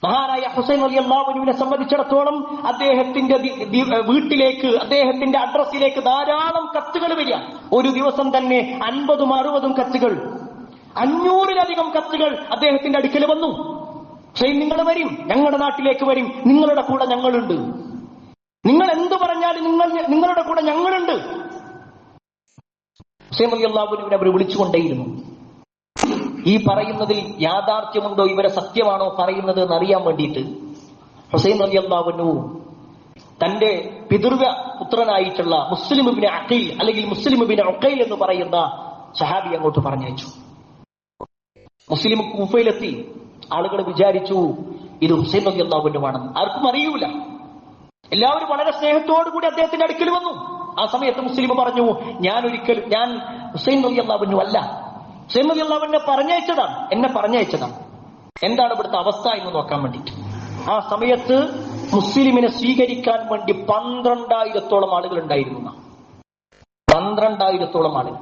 മഹാനായ ഹുസൈൻ റളിയല്ലാഹു അൻഹുവിനെ സംബന്ധിച്ചിടത്തോളം അദ്ദേഹത്തിന്റെ വീട്ടിലേക്ക്, അദ്ദേഹത്തിന്റെ അഡ്രസ്സിലേക്ക് ധാരാളം കത്തുകൾ വരിക. ഒരു ദിവസം തന്നെ 50ഉം 60ഉം കത്തുകൾ, 500-ലധികം കത്തുകൾ അദ്ദേഹത്തിന്റെ അടുക്കൽ വന്നു. ഹുസൈൻ, നിങ്ങൾ വരും, ഞങ്ങളുടെ നാട്ടിലേക്ക് വരും, നിങ്ങളുടെ കൂടെ ഞങ്ങളുണ്ട്, നിങ്ങൾ എന്തു പറഞ്ഞാലും നിങ്ങളുടെ കൂടെ ഞങ്ങളുണ്ട്. ഹുസൈൻ റളിയല്ലാഹു അൻഹുവിനെ അവർ വിളിച്ചുകൊണ്ടേയിരുന്നു. ഈ പറയുന്നതിൽ യാഥാർത്ഥ്യമുണ്ടോ, ഇവരെ സത്യമാണോ പറയുന്നത് എന്നറിയാൻ വേണ്ടിയിട്ട് ഹുസൈൻ റളിയല്ലാഹു അൻഹു തന്റെ പിതൃവ്യ പുത്രനായിട്ടുള്ള മുസ്ലിം ഇബ്നു അഖീൽ അല്ലെങ്കിൽ മുസ്ലിം ഇബ്നു ഉഖൈൽ എന്ന് പറയുന്ന സഹാബി അങ്ങോട്ട് പറഞ്ഞയച്ചു. മുസ്ലിം കൂഫയിലെത്തി. ആളുകൾ വിചാരിച്ചു ഇത് ഹുസൈൻ റളിയല്ലാഹു അൻഹു ആണെന്ന്. ആർക്കും അറിയൂല. എല്ലാവരും വളരെ സ്നേഹത്തോടു കൂടി അദ്ദേഹത്തിന്റെ അടുക്കൽ വന്നു. ആ സമയത്ത് മുസ്ലിം പറഞ്ഞു, ഞാൻ ഹുസൈൻ റളിയല്ലാഹു അൻഹു അല്ല, ഹുസൈൻ റളിയല്ലാഹു അൻഹു എന്നെ പറഞ്ഞയച്ചതാണ്. എന്താണ് ഇവിടുത്തെ അവസ്ഥ എന്ന് നോക്കാൻ വേണ്ടിയിട്ട്. ആ സമയത്ത് മുസ്ലിമിനെ സ്വീകരിക്കാൻ വേണ്ടി 12,000-ഓളം ആളുകൾ ഉണ്ടായിരുന്നു. 12,000-ഓളം ആളുകൾ.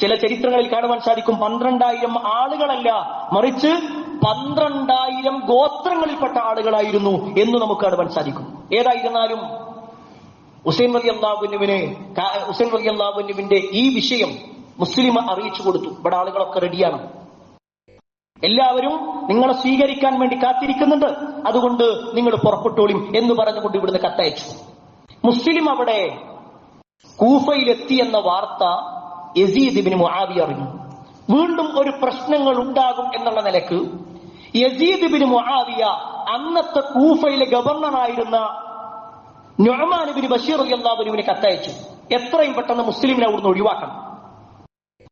ചില ചരിത്രങ്ങളിൽ കാണുവാൻ സാധിക്കും 12,000 ആളുകളല്ല, മറിച്ച് 12,000 ഗോത്രങ്ങളിൽപ്പെട്ട ആളുകളായിരുന്നു എന്ന് നമുക്ക് കാണുവാൻ സാധിക്കും. ഏതായിരുന്നാലും ഹുസൈൻ റളിയല്ലാഹു അൻഹുവിന്റെ ഈ വിഷയം മുസ്ലിം അറിയിച്ചു കൊടുത്തു. ഇവിടെ ആളുകളൊക്കെ റെഡിയാണ്, എല്ലാവരും നിങ്ങളെ സ്വീകരിക്കാൻ വേണ്ടി കാത്തിരിക്കുന്നുണ്ട്, അതുകൊണ്ട് നിങ്ങൾ പുറപ്പെട്ടോളിയും എന്ന് പറഞ്ഞുകൊണ്ട് ഇവിടുന്ന് കത്തയച്ചു. മുസ്ലിം അവിടെ കൂഫയിലെത്തി എന്ന വാർത്ത യസീദ് ഇബ്നു മുആവിയ അറിഞ്ഞു. വീണ്ടും ഒരു പ്രശ്നങ്ങൾ ഉണ്ടാകും എന്നുള്ള നിലക്ക് യസീദ് ഇബ്നു മുആവിയ അന്നത്തെ കൂഫയിലെ ഗവർണറായിരുന്ന നുഅ്മാൻ ഇബ്നു ബശീർ റളിയല്ലാഹു അൻഹുവിനെ കത്തയച്ചു. എത്രയും പെട്ടെന്ന് മുസ്ലിമിനെ അവിടുന്ന് ഒഴിവാക്കണം,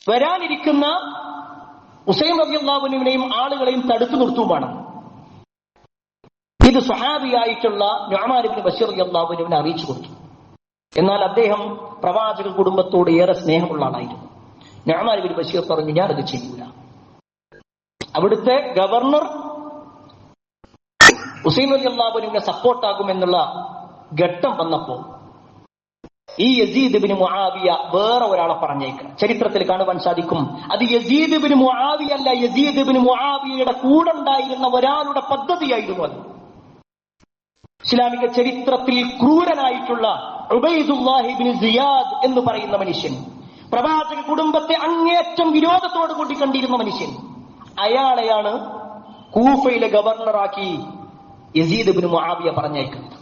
വരാനിരിക്കുന്ന ഹുസൈൻ റളിയല്ലാഹു അൻഹുവിനെയും ആളുകളെയും തടുത്തു നിർത്തുവാണ്. ഇത് സ്വഹാബിയായിട്ടുള്ള നുഅ്മാൻ ഇബ്നു ബശീർ റളിയല്ലാഹു അൻഹുവിനെ അറിയിച്ചു കൊടുത്തു. എന്നാൽ അദ്ദേഹം പ്രവാചക കുടുംബത്തോട് ഏറെ സ്നേഹമുള്ള ആളായിരുന്നു. നുഅ്മാൻ ഇബ്നു ബശീർ പറഞ്ഞു, ഞാനത് ചെയ്യൂല. അവിടുത്തെ ഗവർണർ ഹുസൈൻ റളിയല്ലാഹു അൻഹുവിനെ സപ്പോർട്ടാകുമെന്നുള്ള ഘട്ടം വന്നപ്പോ ഈ യസീദ് ഇബ്നു മുആവിയ വേറെ ഒരാളെ പറഞ്ഞേക്കാം. ചരിത്രത്തിൽ കാണുവാൻ സാധിക്കും അത് യസീദ് ഇബ്നു മുആവിയ അല്ല, യസീദ് ഇബ്നു മുആവിയയുടെ കൂടെ ഉണ്ടായിരുന്ന ഒരാളുടെ പദ്ധതിയായിരുന്നു അത്. ഇസ്ലാമിക ചരിത്രത്തിൽ ക്രൂരനായിട്ടുള്ള ഉബൈദുല്ലാഹി ഇബ്നു സിയാദ് എന്ന് പറയുന്ന മനുഷ്യൻ, പ്രവാചക കുടുംബത്തെ അങ്ങേറ്റം വിരോധത്തോടു കൂടി കണ്ടിരുന്ന മനുഷ്യൻ, അയാളെയാണ് കൂഫയിലെ ഗവർണറാക്കി യസീദ് ഇബ്നു മുആവിയ പറഞ്ഞേക്കുന്നത്.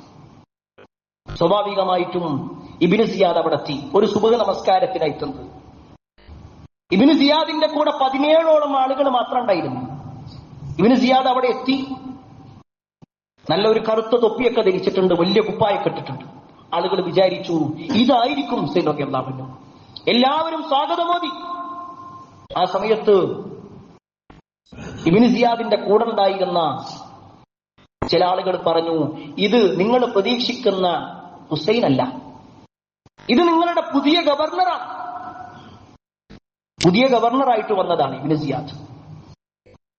സ്വാഭാവികമായിട്ടും ഇബ്നു സിയാദ് അവിടെ എത്തി. ഒരു സുബഹ് നമസ്കാരത്തിനായി എത്തുന്നത്. ഇബ്നു സിയാദിന്റെ കൂടെ 17ഓളം ആളുകൾ മാത്രം ഉണ്ടായിരുന്നു. ഇബ്നു സിയാദ് അവിടെ എത്തി. നല്ലൊരു കറുത്ത തൊപ്പിയൊക്കെ ധരിച്ചിട്ടുണ്ട്, വലിയ കുപ്പായൊക്കെ ഇട്ടിട്ടുണ്ട്. ആളുകൾ വിചാരിച്ചു ഇതായിരിക്കും ഹുസൈൻ റളിയല്ലാഹു അൻഹു. എല്ലാവരും സ്വാഗതമോദി. ആ സമയത്ത് ഇബ്നു സിയാദിന്റെ കൂടെ ഉണ്ടായിരുന്ന ചില ആളുകൾ പറഞ്ഞു, ഇത് നിങ്ങൾ പ്രതീക്ഷിക്കുന്ന ഹുസൈൻ അല്ല, ഇത് നിങ്ങളുടെ പുതിയ ഗവർണറാണ്. പുതിയ ഗവർണറായിട്ട് വന്നതാണ് ഇബ്നു സിയാദ്.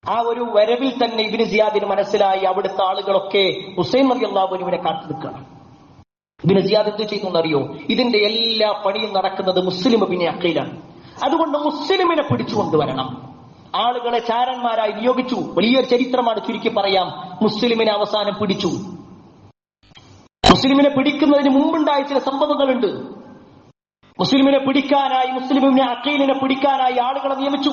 ആ ഒരു വരവിൽ തന്നെ ഇബ്നു സിയാദിന് മനസ്സിലായി അവിടുത്തെ ആളുകളൊക്കെ ഹുസൈൻ റളിയല്ലാഹു അൻഹുവിനെ കാത്തു നിൽക്കണം. ഇബ്നു സിയാദ് എന്ത് ചെയ്തു എന്നറിയോ? ഇതിന്റെ എല്ലാ പണിയും നടക്കുന്നത് മുസ്ലിം ഇബ്നു അഖീലാണ്. അതുകൊണ്ട് മുസ്ലിമിനെ പിടിച്ചുകൊണ്ടുവരണം. ആളുകളെ ചാരന്മാരായി നിയോഗിച്ചു. വലിയൊരു ചരിത്രമാണ്, ചുരുക്കി പറയാം. മുസ്ലിമിനെ അവസാനം പിടിച്ചു. മുസ്ലിമിനെ പിടിക്കുന്നതിന് മുമ്പുണ്ടായ ചില സംഭവങ്ങളുണ്ട്. മുസ്ലിമിനെ പിടിക്കാനായി, മുസ്ലിം ഇബ്നു അഖീലിനെ പിടിക്കാനായി ആളുകളെ നിയമിച്ചു.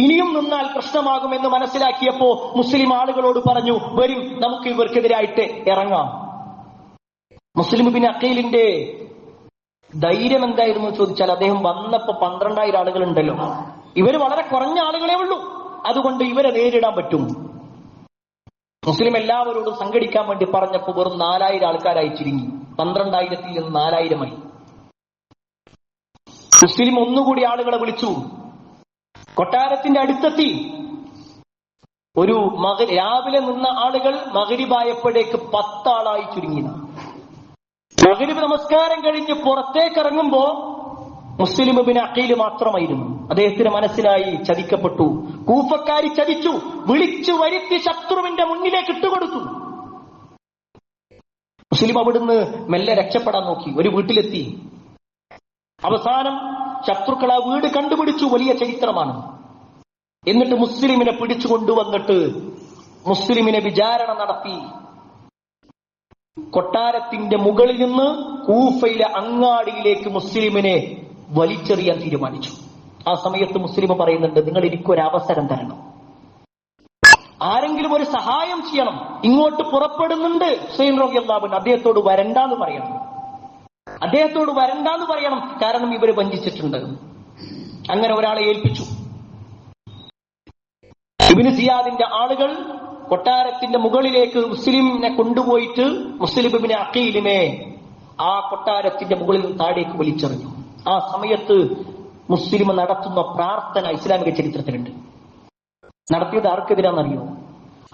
ഇനിയും നിന്നാൽ പ്രശ്നമാകുമെന്ന് മനസ്സിലാക്കിയപ്പോ മുസ്ലിം ആളുകളോട് പറഞ്ഞു, വരും, നമുക്ക് ഇവർക്കെതിരായിട്ട് ഇറങ്ങാം. മുസ്ലിം ഇബ്നു അഖീലിന്റെ ധൈര്യം എന്തായിരുന്നു ചോദിച്ചാൽ, അദ്ദേഹം വന്നപ്പോ 12,000 ആളുകളുണ്ടല്ലോ, ഇവര് വളരെ കുറഞ്ഞ ആളുകളെ ഉള്ളൂ, അതുകൊണ്ട് ഇവരെ നേരിടാൻ പറ്റും. മുസ്ലിം എല്ലാവരോടും സംഘടിക്കാൻ വേണ്ടി പറഞ്ഞപ്പോ വെറും 4,000 ആൾക്കാരായി ചുരുങ്ങി. 12,000-ൽ നിന്ന് 4,000-മായി. മുസ്ലിം ഒന്നുകൂടി ആളുകളെ വിളിച്ചു. കൊട്ടാരത്തിന്റെ അടുത്തെത്തി. ഒരു രാവിലെ നിന്ന ആളുകൾ മഗ്രിബായപ്പോഴേക്ക് 10 ആളായി ചുരുങ്ങി. മഗ്രിബ് നമസ്കാരം കഴിഞ്ഞ് പുറത്തേക്ക് ഇറങ്ങുമ്പോ മുസ്ലിം ഇബ്നു അഖീൽ മാത്രമായിരുന്നു. അദ്ദേഹത്തിന് മനസ്സിലായി ചതിക്കപ്പെട്ടു. കൂഫക്കാരി ചതിച്ചു. വിളിച്ചു വരുത്തി ശത്രുവിന്റെ മുന്നിലേക്ക് ഇട്ടുകൊടുത്തു. മുസ്ലിം അവിടുന്ന് മെല്ലെ രക്ഷപ്പെടാൻ നോക്കി. ഒരു വീട്ടിലെത്തി. അവസാനം ശത്രുക്കൾ ആ വീട് കണ്ടുപിടിച്ചു. വലിയ ചരിത്രമാണ്. എന്നിട്ട് മുസ്ലിമിനെ പിടിച്ചു കൊണ്ടുവന്നിട്ട് മുസ്ലിമിനെ വിചാരണ നടത്തി. കൊട്ടാരത്തിന്റെ മുകളിൽ നിന്ന് കൂഫയിലെ അങ്ങാടിയിലേക്ക് മുസ്ലിമിനെ വലിച്ചെറിയാൻ തീരുമാനിച്ചു. ആ സമയത്ത് മുസ്ലിം പറയുന്നുണ്ട്, നിങ്ങൾ എനിക്കൊരു അവസരം തരണം, ആരെങ്കിലും ഒരു സഹായം ചെയ്യണം. ഇങ്ങോട്ട് പുറപ്പെടുന്നുണ്ട് ഹുസൈൻ റളിയല്ലാഹു അൻഹു, അദ്ദേഹത്തോട് വരണ്ടാന്ന് പറയണം, അദ്ദേഹത്തോട് വരണ്ടാന്ന് പറയണം, കാരണം ഇവര് വഞ്ചിച്ചിട്ടുണ്ട്. അങ്ങനെ ഒരാളെ ഏൽപ്പിച്ചു. ഇബ്നു സിയാദിന്റെ ആളുകൾ കൊട്ടാരത്തിന്റെ മുകളിലേക്ക് മുസ്ലിമിനെ കൊണ്ടുപോയിട്ട് മുസ്ലിം ഇബ്നു അഖീലിനെ ആ കൊട്ടാരത്തിന്റെ മുകളിൽ നിന്ന് താഴേക്ക് വലിച്ചെറിഞ്ഞു. ആ സമയത്ത് മുസ്ലിം നടത്തുന്ന പ്രാർത്ഥന ഇസ്ലാമിക ചരിത്രത്തിലുണ്ട്. നടത്തിയത് ആർക്കെതിരാണെന്നറിയോ?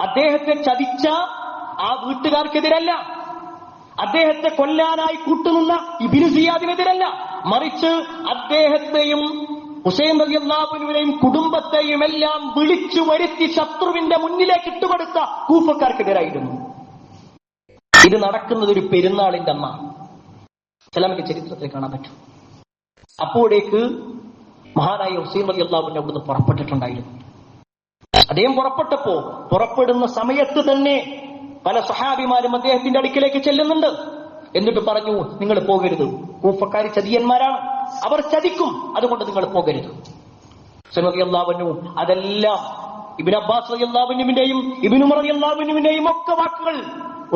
അദ്ദേഹത്തെ ചതിച്ച ആ വീട്ടുകാർക്കെതിരല്ല, അദ്ദേഹത്തെ കൊല്ലാനായി കൂട്ടുനിന്ന ഇബ്നു സിയാദിനെതിരല്ല, മറിച്ച് അദ്ദേഹത്തെയും ഹുസൈൻ റളിയല്ലാഹു അൻഹുവിനെയും കുടുംബത്തെയും എല്ലാം വിളിച്ചു വരുത്തി ശത്രുവിന്റെ മുന്നിലേക്ക് ഇട്ടുകൊടുത്ത കൂഫക്കാർക്കെതിരായിരുന്നു. ഇത് നടക്കുന്നത് ഒരു പെരുന്നാളിന്റെ അന്നാണ്. ഇസ്ലാമിക ചരിത്രത്തിൽ കാണാൻ പറ്റും. അപ്പോഴേക്ക് മഹാനായ ഹുസൈൻ റളിയല്ലാഹു അൻഹു അവിടുന്ന് പുറപ്പെട്ടിട്ടുണ്ടായിരുന്നു. അദ്ദേഹം പുറപ്പെടുന്ന സമയത്ത് തന്നെ പല സഹാബിമാരും അദ്ദേഹത്തിന്റെ അടുക്കിലേക്ക് ചെല്ലുന്നുണ്ട്. എന്നിട്ട് പറഞ്ഞു, നിങ്ങൾ പോകരുത്, കൂഫക്കാർ ചതിയന്മാരാണ്, അവർ ചതിക്കും, അതുകൊണ്ട് നിങ്ങൾ പോകരുത്. ഹുസൈൻ റളിയല്ലാഹു അൻഹു അതെല്ലാം ഇബ്നു അബ്ബാസ് റളിയല്ലാഹു അൻഹുവിന്റെയും ഇബ്നു ഉമർ റളിയല്ലാഹു അൻഹുവിന്റെയും ഒക്കെ വാക്കുകൾ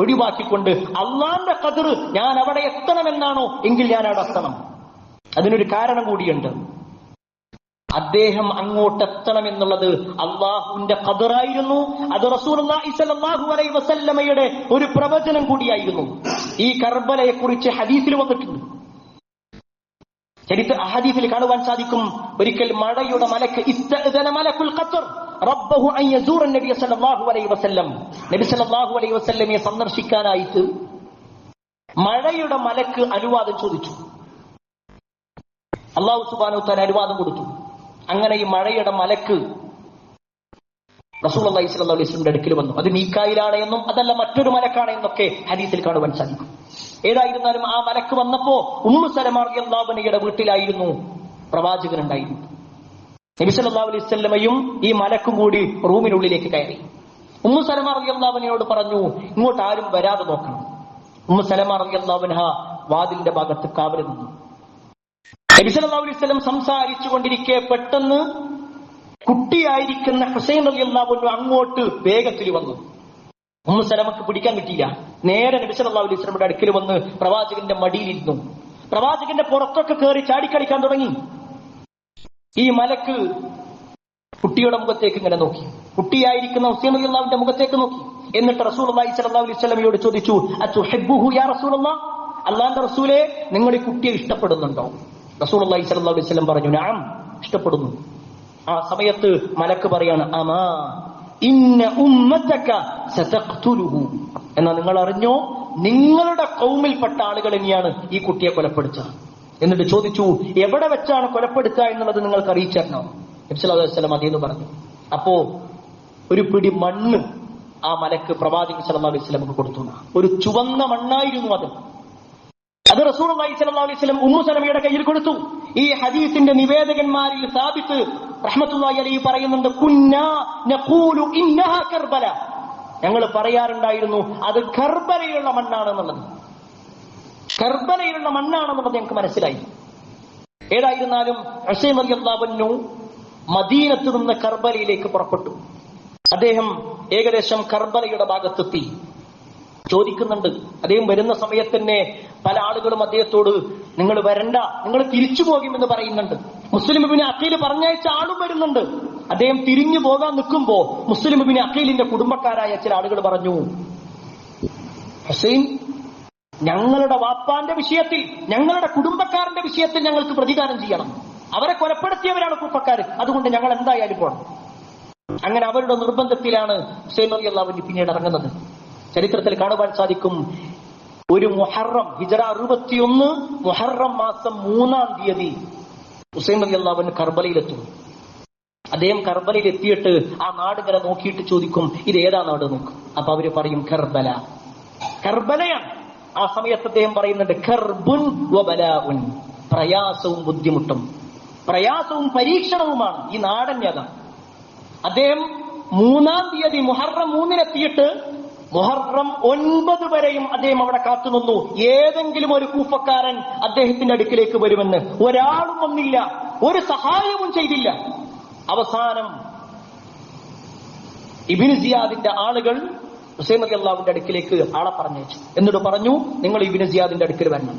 ഒഴിവാക്കിക്കൊണ്ട് അള്ളാന്റെ ഖദർ ഞാൻ അവിടെ എത്തണമെന്നാണോ എങ്കിൽ ഞാൻ അവിടെ എത്തണം. അതിനൊരു കാരണം കൂടിയുണ്ട്. അദ്ദേഹം അങ്ങോട്ടെത്തണം എന്നുള്ളത് അള്ളാഹുവിന്റെ ഖദറായിരുന്നു. അത് റസൂലുള്ളാഹി സ്വല്ലല്ലാഹു അലൈഹി വസല്ലമയുടെ ഒരു പ്രവചനം കൂടിയായിരുന്നു. ഈ കർബലയെ കുറിച്ച് ഹദീസിൽ വന്നിട്ടുണ്ട്. ഹദീസിൽ കാണുവാൻ സാധിക്കും, ഒരിക്കൽ മഴയുടെ മലക്ക് ഇസ്തഅദന മലക്കുൽ ഖത്ർ റബ്ബഹു അൻ യസൂറ നബി സ്വല്ലല്ലാഹു അലൈഹി വസല്ലം, നബി സ്വല്ലല്ലാഹു അലൈഹി വസല്ലമയെ സന്ദർശിക്കാനായിട്ട് മഴയുടെ മലക്ക് അനുവാദം ചോദിച്ചു. അല്ലാഹു സുബ്ഹാനഹു വ തആല അനുവാദം കൊടുത്തു. അങ്ങനെ ഈ മഴയുടെ മലക്ക് റസൂലുള്ളാഹി സ്വല്ലല്ലാഹു അലൈഹി വസല്ലമയുടെ അടുക്കൽ വന്നു. അത് മീകായിലാണ് എന്നും അതല്ല മറ്റൊരു മലക്കാണ് എന്നൊക്കെ ഹദീസിൽ കാണുവാൻ സാധിക്കും. ഏതായിരുന്നാലും ആ മലക്ക് വന്നപ്പോ ഉമ്മു സലമ റളിയല്ലാഹു അൻഹയുടെ വീട്ടിലായിരുന്നു പ്രവാചകൻ ഉണ്ടായിരുന്നത്. നബി സല്ലല്ലാഹു അലൈഹി വസല്ലമയും ഈ മലക്കും കൂടി റൂമിനുള്ളിലേക്ക് കയറി. ഉമ്മു സലമ റളിയല്ലാഹു അൻഹയോട് പറഞ്ഞു, ഇങ്ങോട്ട് ആരും വരാതെ നോക്കണം. ഉമ്മു സലമ റളിയല്ലാഹു അൻഹ വാതിലിന്റെ ഭാഗത്ത് കാവൽ നിന്നു. നബി സല്ലല്ലാഹു അലൈഹി വസല്ലം സംസാരിച്ചു കൊണ്ടിരിക്കെ പെട്ടെന്ന് കുട്ടിയായിരിക്കുന്ന ഹുസൈൻ റളിയല്ലാഹു അൻഹു അങ്ങോട്ട് വേഗത്തിൽ വന്നു. ഉമ്മു സലമക്ക് പിടിക്കാൻ കിട്ടിയില്ല. നേരെ നബി സല്ലല്ലാഹു അലൈഹി വസല്ലമയുടെ അടുക്കൽ വന്ന് പ്രവാചകന്റെ മടിയിലിരുന്നു. പ്രവാചകന്റെ പുറത്തൊക്കെ കയറി ചാടിക്കളിക്കാൻ തുടങ്ങി. ഈ മലക്ക് കുട്ടിയുടെ മുഖത്തേക്ക് ഇങ്ങനെ നോക്കി, കുട്ടിയായിരിക്കുന്ന ഹുസൈൻ റളിയല്ലാഹുവിന്റെ മുഖത്തേക്ക് നോക്കി. എന്നിട്ട് റസൂലുള്ളാഹി സ്വല്ലല്ലാഹു അലൈഹി വസല്ലമയോട് ചോദിച്ചു, അതുഹിബ്ബുഹു യാ റസൂലല്ലാഹ്, അല്ലാഹുവിന്റെ റസൂലേ, നിങ്ങൾ ഈ കുട്ടിയെ ഇഷ്ടപ്പെടുന്നുണ്ടോ? റസൂലുള്ളാഹി സ്വല്ലല്ലാഹു അലൈഹി വസല്ലം പറഞ്ഞു, നഅം, ഇഷ്ടപ്പെടുന്നു. ആ സമയത്ത് മലക്ക് പറയാണ്, അമാ ഇന്ന ഉമ്മതക സതഖ്തുലുഹു, എന്നാ നിങ്ങൾ അറിഞ്ഞോ, നിങ്ങളുടെ ഖൗമിൽപ്പെട്ട ആളുകൾ തന്നെയാണ് ഈ കുട്ടിയെ കൊലപ്പെടുത്തുക. എന്നിട്ട് ചോദിച്ചു, എവിടെ വെച്ചാണ് കൊലപ്പെടുത്തുക എന്നുള്ളത് നിങ്ങൾക്ക് അറിയിച്ചോ? നബി സല്ലല്ലാഹു അലൈഹി വസല്ലം അതേന്ന് പറഞ്ഞു. അപ്പോ ഒരു പിടി മണ്ണ് ആ മലക്ക് പ്രവാചകൻ സല്ലല്ലാഹു അലൈഹി വസല്ലമക്ക് കൊടുത്തു. ഒരു ചുവന്ന മണ്ണായിരുന്നു അത്. അത് റസൂലുള്ളാഹി സ്വല്ലല്ലാഹു അലൈഹി വസല്ലം ഉമ്മു സലമയുടെ കയ്യിൽ കൊടുത്തു. ഈ ഹദീസിന്റെ നിവേദകന്മാരിൽ സാബിത്ത് റഹ്മത്തുള്ളാഹി അലൈഹി പറയുന്നുണ്ട്, കുന്നാ നഖൂലു ഇന്നഹാ കർബല, ഞങ്ങൾ പറയാറുണ്ടായിരുന്നു അത് കർബലയിലുള്ള മണ്ണാണെന്നുള്ളത്. കർബലയിലുള്ള മണ്ണാണെന്നുള്ളത് ഞങ്ങൾക്ക് മനസ്സിലായി. ഏതായിരുന്നാലും ഹുസൈൻ റളിയല്ലാഹു അൻഹു മദീനത്ത് നിന്ന് കർബലയിലേക്ക് പുറപ്പെട്ടു. അദ്ദേഹം ഏകദേശം കർബലയുടെ ഭാഗത്തെത്തി. ചോദിക്കുന്നുണ്ട്. അദ്ദേഹം വരുന്ന സമയത്ത് തന്നെ പല ആളുകളും അദ്ദേഹത്തോട് നിങ്ങൾ വരണ്ട, നിങ്ങൾ തിരിച്ചു പോകുമെന്ന് പറയുന്നുണ്ട്. മുസ്ലിം ഇബ്നു അഖീൽ പറഞ്ഞയച്ച ആളും വരുന്നുണ്ട്. അദ്ദേഹം തിരിഞ്ഞു പോകാൻ നിൽക്കുമ്പോ മുസ്ലിം ഇബ്നു അഖീലിന്റെ കുടുംബക്കാരായ ചില ആളുകൾ പറഞ്ഞു, ഹുസൈൻ, ഞങ്ങളുടെ വാപ്പാന്റെ വിഷയത്തിൽ, ഞങ്ങളുടെ കുടുംബക്കാരന്റെ വിഷയത്തിൽ ഞങ്ങൾക്ക് പ്രതികാരം ചെയ്യണം. അവരെ കൊലപ്പെടുത്തിയവരാണ് കുഫക്കാർ, അതുകൊണ്ട് ഞങ്ങൾ എന്തായാലും പോകണം. അങ്ങനെ അവരുടെ നിർബന്ധത്തിലാണ് ഹുസൈൻ റളിയല്ലാഹു അൻഹു പിന്നീട് ഇറങ്ങുന്നത്. ചരിത്രത്തിൽ കാണുവാൻ സാധിക്കും, ഒരു മുഹറം, ഹിജറ 61 മുഹറം മാസം 3-ാം തീയതി ഹുസൈൻ റളിയല്ലാഹു അൻഹു കർബലയിലെത്തും. അദ്ദേഹം കർബലയിൽ എത്തിയിട്ട് ആ നാട് ഇങ്ങനെ നോക്കിയിട്ട് ചോദിക്കും, ഇത് ഏതാ നാട് നോക്കും. അപ്പൊ അവര് പറയും കർബല, കർബലയാണ്. ആ സമയത്ത് അദ്ദേഹം പറയുന്നുണ്ട്, കർബുൻ വബലാഉൻ, പ്രയാസവും ബുദ്ധിമുട്ടും, പ്രയാസവും പരീക്ഷണവുമാണ് ഈ നാടന്യത. അദ്ദേഹം 3-ാം തീയതി മുഹറം 3-നെത്തിയിട്ട് മുഹറം 9 വരെയും അദ്ദേഹം അവിടെ കാത്തുനിന്നു. ഏതെങ്കിലും ഒരു കൂഫക്കാരൻ അദ്ദേഹത്തിന്റെ അടുക്കിലേക്ക് വരുമെന്ന്. ഒരാളും വന്നില്ല, ഒരു സഹായവും ചെയ്തില്ല. അവസാനം ഇബ്നു സിയാദിന്റെ ആളുകൾ ഹുസൈൻ റളിയല്ലാഹുവിന്റെ അടുക്കിലേക്ക് ആളെ പറഞ്ഞയച്ചു. എന്നിട്ട് പറഞ്ഞു, നിങ്ങൾ ഇബ്നു സിയാദിന്റെ അടുക്കൽ വരണം.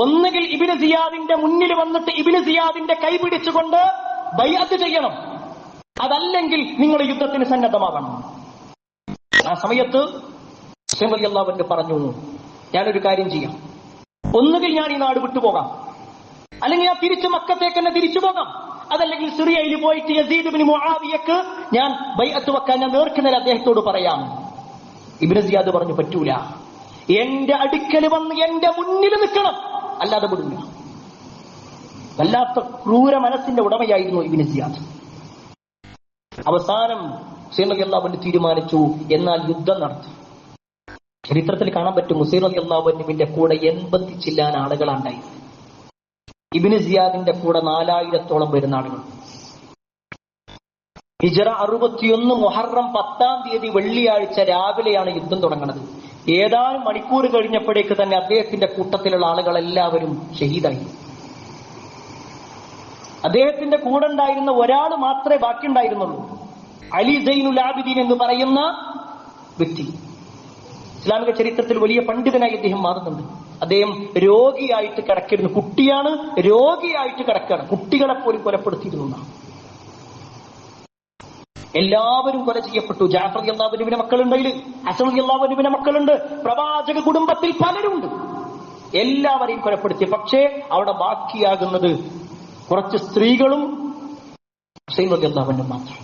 ഒന്നുകിൽ ഇബ്നു സിയാദിന്റെ മുന്നിൽ വന്നിട്ട് ഇബ്നു സിയാദിന്റെ കൈ പിടിച്ചുകൊണ്ട് ബൈഅത്ത് ചെയ്യണം, അതല്ലെങ്കിൽ നിങ്ങൾ യുദ്ധത്തിന് സന്നദ്ധമാകണം. ആ സമയത്ത് ഹുസൈൻ റളിയല്ലാഹു അൻഹു പറഞ്ഞു, ഞാനൊരു കാര്യം ചെയ്യാം, ഒന്നുകിൽ ഞാൻ ഈ നാട് വിട്ടുപോകാം, അല്ലെങ്കിൽ ഞാൻ തിരിച്ച് മക്കത്തേക്ക് തന്നെ തിരിച്ചു പോകാം, അതല്ലെങ്കിൽ സിറിയയിൽ പോയിട്ട് യസീദ് ഇബ്നു മുആവിയക്ക് ഞാൻ ബൈഅത്ത് വെക്കാൻ ഞാൻ നേർക്കുനേരെ അദ്ദേഹത്തോട് പറയാം. ഇബ്നു സിയാദ് പറഞ്ഞു, പറ്റൂല, എന്റെ അടുക്കൽ വന്ന് എന്റെ മുന്നിൽ നിൽക്കണം, അല്ലാതെ വിടില്ല. വല്ലാത്ത ക്രൂര മനസ്സിന്റെ ഉടമയായിരുന്നു ഇബ്നു സിയാദ്. അവസാനം ഹുസൈൻ റളിയല്ലാഹു അൻഹു തീരുമാനിച്ചു, എന്നാൽ യുദ്ധം നടത്തി. ചരിത്രത്തിൽ കാണാൻ പറ്റും, ഹുസൈൻ റളിയല്ലാഹു അൻഹുവിന്റെ കൂടെ 80 ചില്ലാൻ ആളുകളാണ്ടായിരുന്നു. ഇബ്നു സിയാദിന്റെ കൂടെ 4000-ഓളം വരുന്ന ആളുകൾ. ഹിജറ 61 മുഹറം 10-ാം തീയതി വെള്ളിയാഴ്ച രാവിലെയാണ് യുദ്ധം തുടങ്ങുന്നത്. ഏതാനും മണിക്കൂർ കഴിഞ്ഞപ്പോഴേക്ക് തന്നെ അദ്ദേഹത്തിന്റെ കൂട്ടത്തിലുള്ള ആളുകൾ എല്ലാവരും ഷഹീദായി. അദ്ദേഹത്തിന്റെ കൂടെ ഉണ്ടായിരുന്ന ഒരാൾ മാത്രമേ ബാക്കിയുണ്ടായിരുന്നുള്ളൂ, അലി സൈനുൽ ആബിദീൻ എന്ന് പറയുന്ന വ്യക്തി. ഇസ്ലാമിക ചരിത്രത്തിൽ വലിയ പണ്ഡിതനായി അദ്ദേഹം മാറുന്നുണ്ട്. അദ്ദേഹം രോഗിയായിട്ട് കിടക്കിരുന്നു. കുട്ടിയാണ്, രോഗിയായിട്ട് കിടക്കുകയാണ്. കുട്ടികളെ പോലും കൊലപ്പെടുത്തിയിരുന്നു. എല്ലാവരും കൊല ചെയ്യപ്പെട്ടു. ജാഫർ റളിയല്ലാഹു അൻഹുവിന്റെ മക്കളുണ്ട്, ഹസൻ റളിയല്ലാഹു അൻഹുവിന്റെ മക്കളുണ്ട്, പ്രവാചക കുടുംബത്തിൽ പലരുണ്ട്. എല്ലാവരെയും കൊലപ്പെടുത്തി. പക്ഷേ അവിടെ ബാക്കിയാകുന്നത് കുറച്ച് സ്ത്രീകളും ഹുസൈൻ റളിയല്ലാഹു അൻഹു മാത്രം.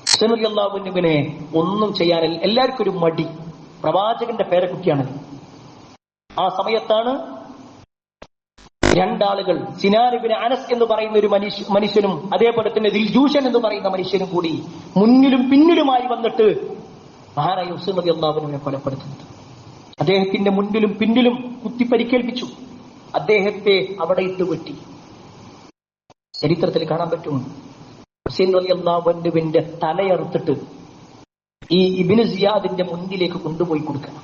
ഹുസൈൻ റളിയല്ലാഹു അൻഹുവിനെ ഒന്നും ചെയ്യാൻ എല്ലാവർക്കും ഒരു മടി. പ്രവാചകന്റെ പേരക്കുട്ടിയാണ്. ആ സമയത്താണ് രണ്ടാളുകൾ, സിനാൻ ഇബ്നു അനസ് എന്ന് പറയുന്ന ഒരു മനുഷ്യനും അതേപോലെ തന്നെ ദിൽജൂഷൻ എന്ന് പറയുന്ന മനുഷ്യനും കൂടി മുന്നിലും പിന്നിലുമായി വന്നിട്ട് മഹാനായ ഹുസൈൻ റളിയല്ലാഹു അൻഹുവിനെ കൊലപ്പെടുത്തുന്നത്. അദ്ദേഹത്തിന്റെ മുന്നിലും പിന്നിലും കുത്തി പരിക്കേൽപ്പിച്ചു. അദ്ദേഹത്തെ അവിടെ ഇട്ട് വെട്ടി. ചരിത്രത്തിൽ കാണാൻ പറ്റും, ഹുസൈൻ റളിയല്ലാഹു അൻഹുവിന്റെ തലയറുത്തിട്ട് ഈ ഇബ്നു സിയാദിന്റെ മുന്നിലേക്ക് കൊണ്ടുപോയി കൊടുക്കണം.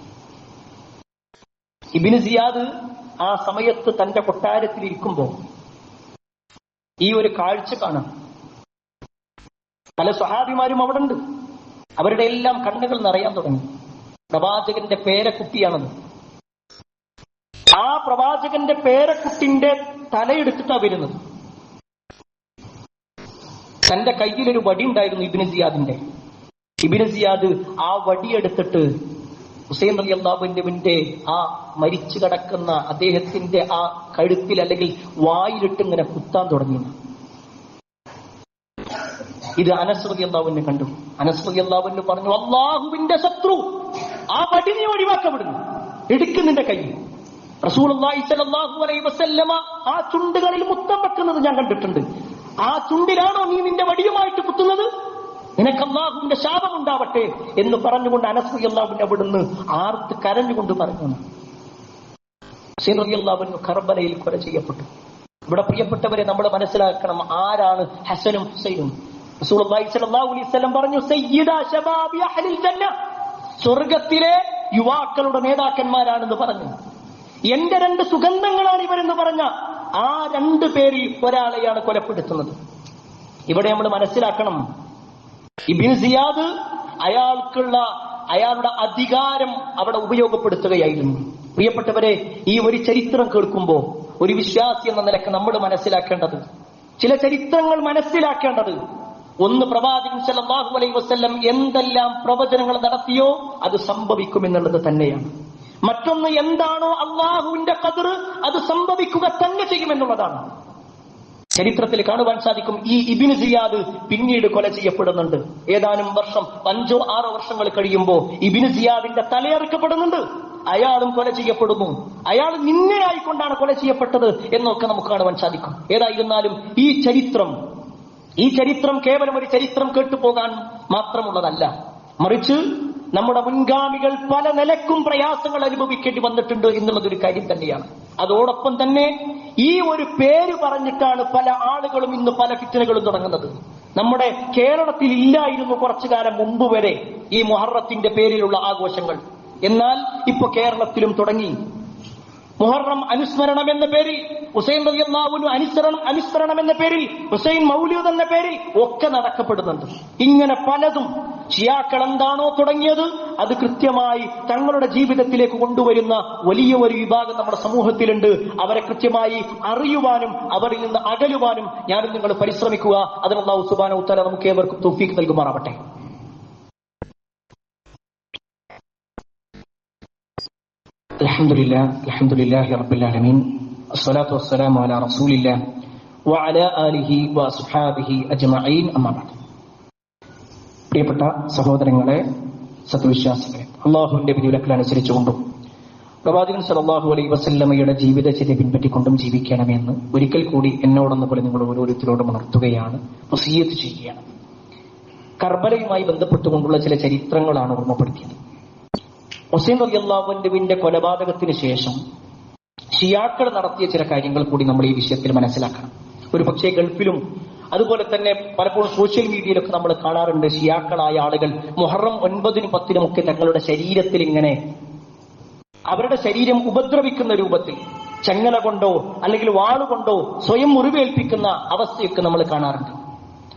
ഇബ്നു സിയാദ് ആ സമയത്ത് തന്റെ കൊട്ടാരത്തിൽ ഇരിക്കുമ്പോ ഈ ഒരു കാഴ്ച കാണാം. പല സ്വഹാബിമാരും അവിടെ ഉണ്ട്. അവരുടെ എല്ലാം കണ്ണുകൾ നിറയാൻ തുടങ്ങി. പ്രവാചകന്റെ പേരക്കുട്ടിയാണെന്ന്. ആ പ്രവാചകന്റെ പേരക്കുട്ടിന്റെ തലയെടുത്തിട്ടാ വരുന്നത്. തന്റെ കയ്യിലൊരു വടി ഉണ്ടായിരുന്നു ഇബ്നു സിയാദിന്റെ. ഇബ്നു സിയാദ് ആ വടിയെടുത്തിട്ട് ഹുസൈൻ റളിയല്ലാഹു അൻഹുവിന്റെ ആ മരിച്ചു കിടക്കുന്ന അദ്ദേഹത്തിന്റെ ആ കഴുത്തിൽ അല്ലെങ്കിൽ വായിലിട്ട് ഇങ്ങനെ കുത്താൻ തുടങ്ങി. ഇത് അനസ് റളിയല്ലാഹു അൻഹു കണ്ടു. അനസ് റളിയല്ലാഹു അൻഹു പറഞ്ഞു, അല്ലാഹുവിന്റെ ശത്രു, ആ വടി നീ ഒഴിവാക്കപ്പെടുന്നു, എടുക്കുന്നിന്റെ കൈ. റസൂലുള്ളാഹി സ്വല്ലല്ലാഹു അലൈഹി വസല്ലമ ആ ചുണ്ടുകളിൽ മുത്തം വെക്കുന്നത് ഞാൻ കണ്ടിട്ടുണ്ട്. ആ ചുണ്ടിലാണോ നീ നിന്റെ വടിയുമായിട്ട് കുത്തുന്നത്? നിനക്ക് അല്ലാഹുവിന്റെ ശാപം ഉണ്ടാവട്ടെ എന്ന് പറഞ്ഞുകൊണ്ട് അനസ് റളിയല്ലാഹു അൻഹു അവിടുന്ന് ആർത്ത് കരഞ്ഞുകൊണ്ട് പറഞ്ഞു. ഹുസൈൻ റളിയല്ലാഹു അൻഹു കർബലയിൽ കൊല ചെയ്യപ്പെട്ടു. ഇവിടെ പ്രിയപ്പെട്ടവരെ നമ്മൾ മനസ്സിലാക്കണം, ആരാണ് ഹസനും ഹുസൈനും? റസൂലുള്ളാഹി സ്വല്ലല്ലാഹു അലൈഹി വസല്ലം പറഞ്ഞു, സയ്യിദാ ശബാബി അഹ്ലിൽ ജന്ന, സ്വർഗത്തിലെ യുവാക്കളുടെ നേതാക്കന്മാരാണെന്ന് പറഞ്ഞു. എന്റെ 2 സുഗന്ധങ്ങളാണ് ഇവരെന്ന് പറഞ്ഞ ആ 2 പേരിൽ ഒരാളെയാണ് കൊലപ്പെടുത്തുന്നത്. ഇവിടെ നമ്മൾ മനസ്സിലാക്കണം, ഇബ്നു സിയാദ് അയാളുടെ അധികാരം അവിടെ ഉപയോഗപ്പെടുത്തുകയായിരുന്നു. പ്രിയപ്പെട്ടവരെ, ഈ ഒരു ചരിത്രം കേൾക്കുമ്പോൾ ഒരു വിശ്വാസി എന്ന നിലക്ക് നമ്മൾ മനസ്സിലാക്കേണ്ടത്, ചില ചരിത്രങ്ങൾ മനസ്സിലാക്കേണ്ടത്, ഒന്ന്, പ്രവാചകൻ സല്ലല്ലാഹു അലൈഹി വസല്ലം എന്തെല്ലാം പ്രവചനങ്ങൾ നടത്തിയോ അത് സംഭവിക്കുമെന്നുള്ളത് തന്നെയാണ്. മറ്റൊന്ന്, എന്താണോ അള്ളാഹുവിന്റെ ഖദർ അത് സംഭവിക്കുക തന്നെ ചെയ്യുമെന്നുള്ളതാണ്. ചരിത്രത്തിൽ കാണുവാൻ സാധിക്കും, ഈ ഇബ്നു സിയാദ് പിന്നീട് കൊല ചെയ്യപ്പെടുന്നുണ്ട്. ഏതാനും വർഷം, 5-6 വർഷങ്ങൾ കഴിയുമ്പോൾ ഇബ്നു സിയാദിന്റെ തലയറുക്കപ്പെടുന്നുണ്ട്. അയാളും കൊല ചെയ്യപ്പെടുന്നു. അയാൾ നിന്നയായിക്കൊണ്ടാണ് കൊല ചെയ്യപ്പെട്ടത് എന്നൊക്കെ നമുക്ക് കാണുവാൻ സാധിക്കും. ഏതായിരുന്നാലും ഈ ചരിത്രം കേവലം ഒരു ചരിത്രം കേട്ടുപോകാൻ മാത്രമുള്ളതല്ല, മറിച്ച് നമ്മുടെ മുൻഗാമികൾ പല നിലക്കും പ്രയാസങ്ങൾ അനുഭവിക്കേണ്ടി വന്നിട്ടുണ്ട് എന്നുള്ളതൊരു കാര്യം തന്നെയാണ്. അതോടൊപ്പം തന്നെ ഈ ഒരു പേര് പറഞ്ഞിട്ടാണ് പല ആളുകളും ഇന്ന് പല ഫിത്നകളും തുടങ്ങുന്നത്. നമ്മുടെ കേരളത്തിൽ ഇല്ലായിരുന്നു കുറച്ചു കാലം മുമ്പ് വരെ ഈ മുഹറത്തിന്റെ പേരിലുള്ള ആഘോഷങ്ങൾ. എന്നാൽ ഇപ്പൊ കേരളത്തിലും തുടങ്ങി. മുഹറം അനുസ്മരണം എന്ന പേരിൽ, ഹുസൈൻ റളിയല്ലാഹു അൻഹു അനുസ്മരണം എന്ന പേരിൽ, ഹുസൈൻ മൗലൂദ് എന്ന പേരിൽ ഒക്കെ നടക്കപ്പെടുന്നുണ്ട്. ഇങ്ങനെ പലതും ഷിയാക്കൾ എന്താണോ തുടങ്ങിയത് അത് കൃത്യമായി തങ്ങളുടെ ജീവിതത്തിലേക്ക് കൊണ്ടുവരുന്ന വലിയ ഒരു വിഭാഗം നമ്മുടെ സമൂഹത്തിലുണ്ട്. അവരെ കൃത്യമായി അറിയുവാനും അവരിൽ നിന്ന് അകലുവാനും ഞാനും നിങ്ങൾ പരിശ്രമിക്കുക. അതിന് അല്ലാഹു സുബ്ഹാനഹു വ തആല നമുക്ക് ഏവർക്കും തൗഫീഖ് നൽകുമാറാവട്ടെ. അൽഹംദുലില്ലാഹി റബ്ബിൽ ആലമീൻ, അസ്സലാത്തു വസ്സലാമു അലാ റസൂലില്ലാഹി വഅലാ ആലിഹി വഅസ്ഹാബിഹി അജ്മഈൻ, അമ്മാ ബഅദ്. പ്രിയപ്പെട്ട സഹോദരങ്ങളെ, സത്വിശ്വാസികളെ, അല്ലാഹുവിന്റെ വിധിവിലക്കുകൾ അനുസരിച്ചുകൊണ്ടും പ്രവാചകൻ സല്ലല്ലാഹു അലൈഹി വസല്ലമയുടെ ജീവിതചര്യ പിൻപറ്റിക്കൊണ്ടും ജീവിക്കണമെന്ന് ഒരിക്കൽ കൂടി എന്നോടെന്ന പോലെ നിങ്ങൾ ഓരോരുത്തരോടും ഉണർത്തുകയാണ്, വസിയ്യത്ത് ചെയ്യുകയാണ്. കർബലയുമായി ബന്ധപ്പെട്ടുകൊണ്ടുള്ള ചില ചരിത്രങ്ങളാണ് ഓർമ്മപ്പെടുത്തിയത്. ഹുസൈൻ റളിയല്ലാഹു അൻഹുവിന്റെ കൊലപാതകത്തിന് ശേഷം ഷിയാക്കൾ നടത്തിയ ചില കാര്യങ്ങൾ കൂടി നമ്മൾ ഈ വിഷയത്തിൽ മനസ്സിലാക്കണം. ഒരു പക്ഷേ ഗൾഫിലും അതുപോലെ തന്നെ പലപ്പോഴും സോഷ്യൽ മീഡിയയിലൊക്കെ നമ്മൾ കാണാറുണ്ട്, ഷിയാക്കളായ ആളുകൾ മുഹറം 9-നും 10-നും ഒക്കെ തങ്ങളുടെ ശരീരത്തിൽ ഇങ്ങനെ അവരുടെ ശരീരം ഉപദ്രവിക്കുന്ന രൂപത്തിൽ ചങ്ങല കൊണ്ടോ അല്ലെങ്കിൽ വാളുകൊണ്ടോ സ്വയം മുറിവേൽപ്പിക്കുന്ന അവസ്ഥയൊക്കെ നമ്മൾ കാണാറുണ്ട്.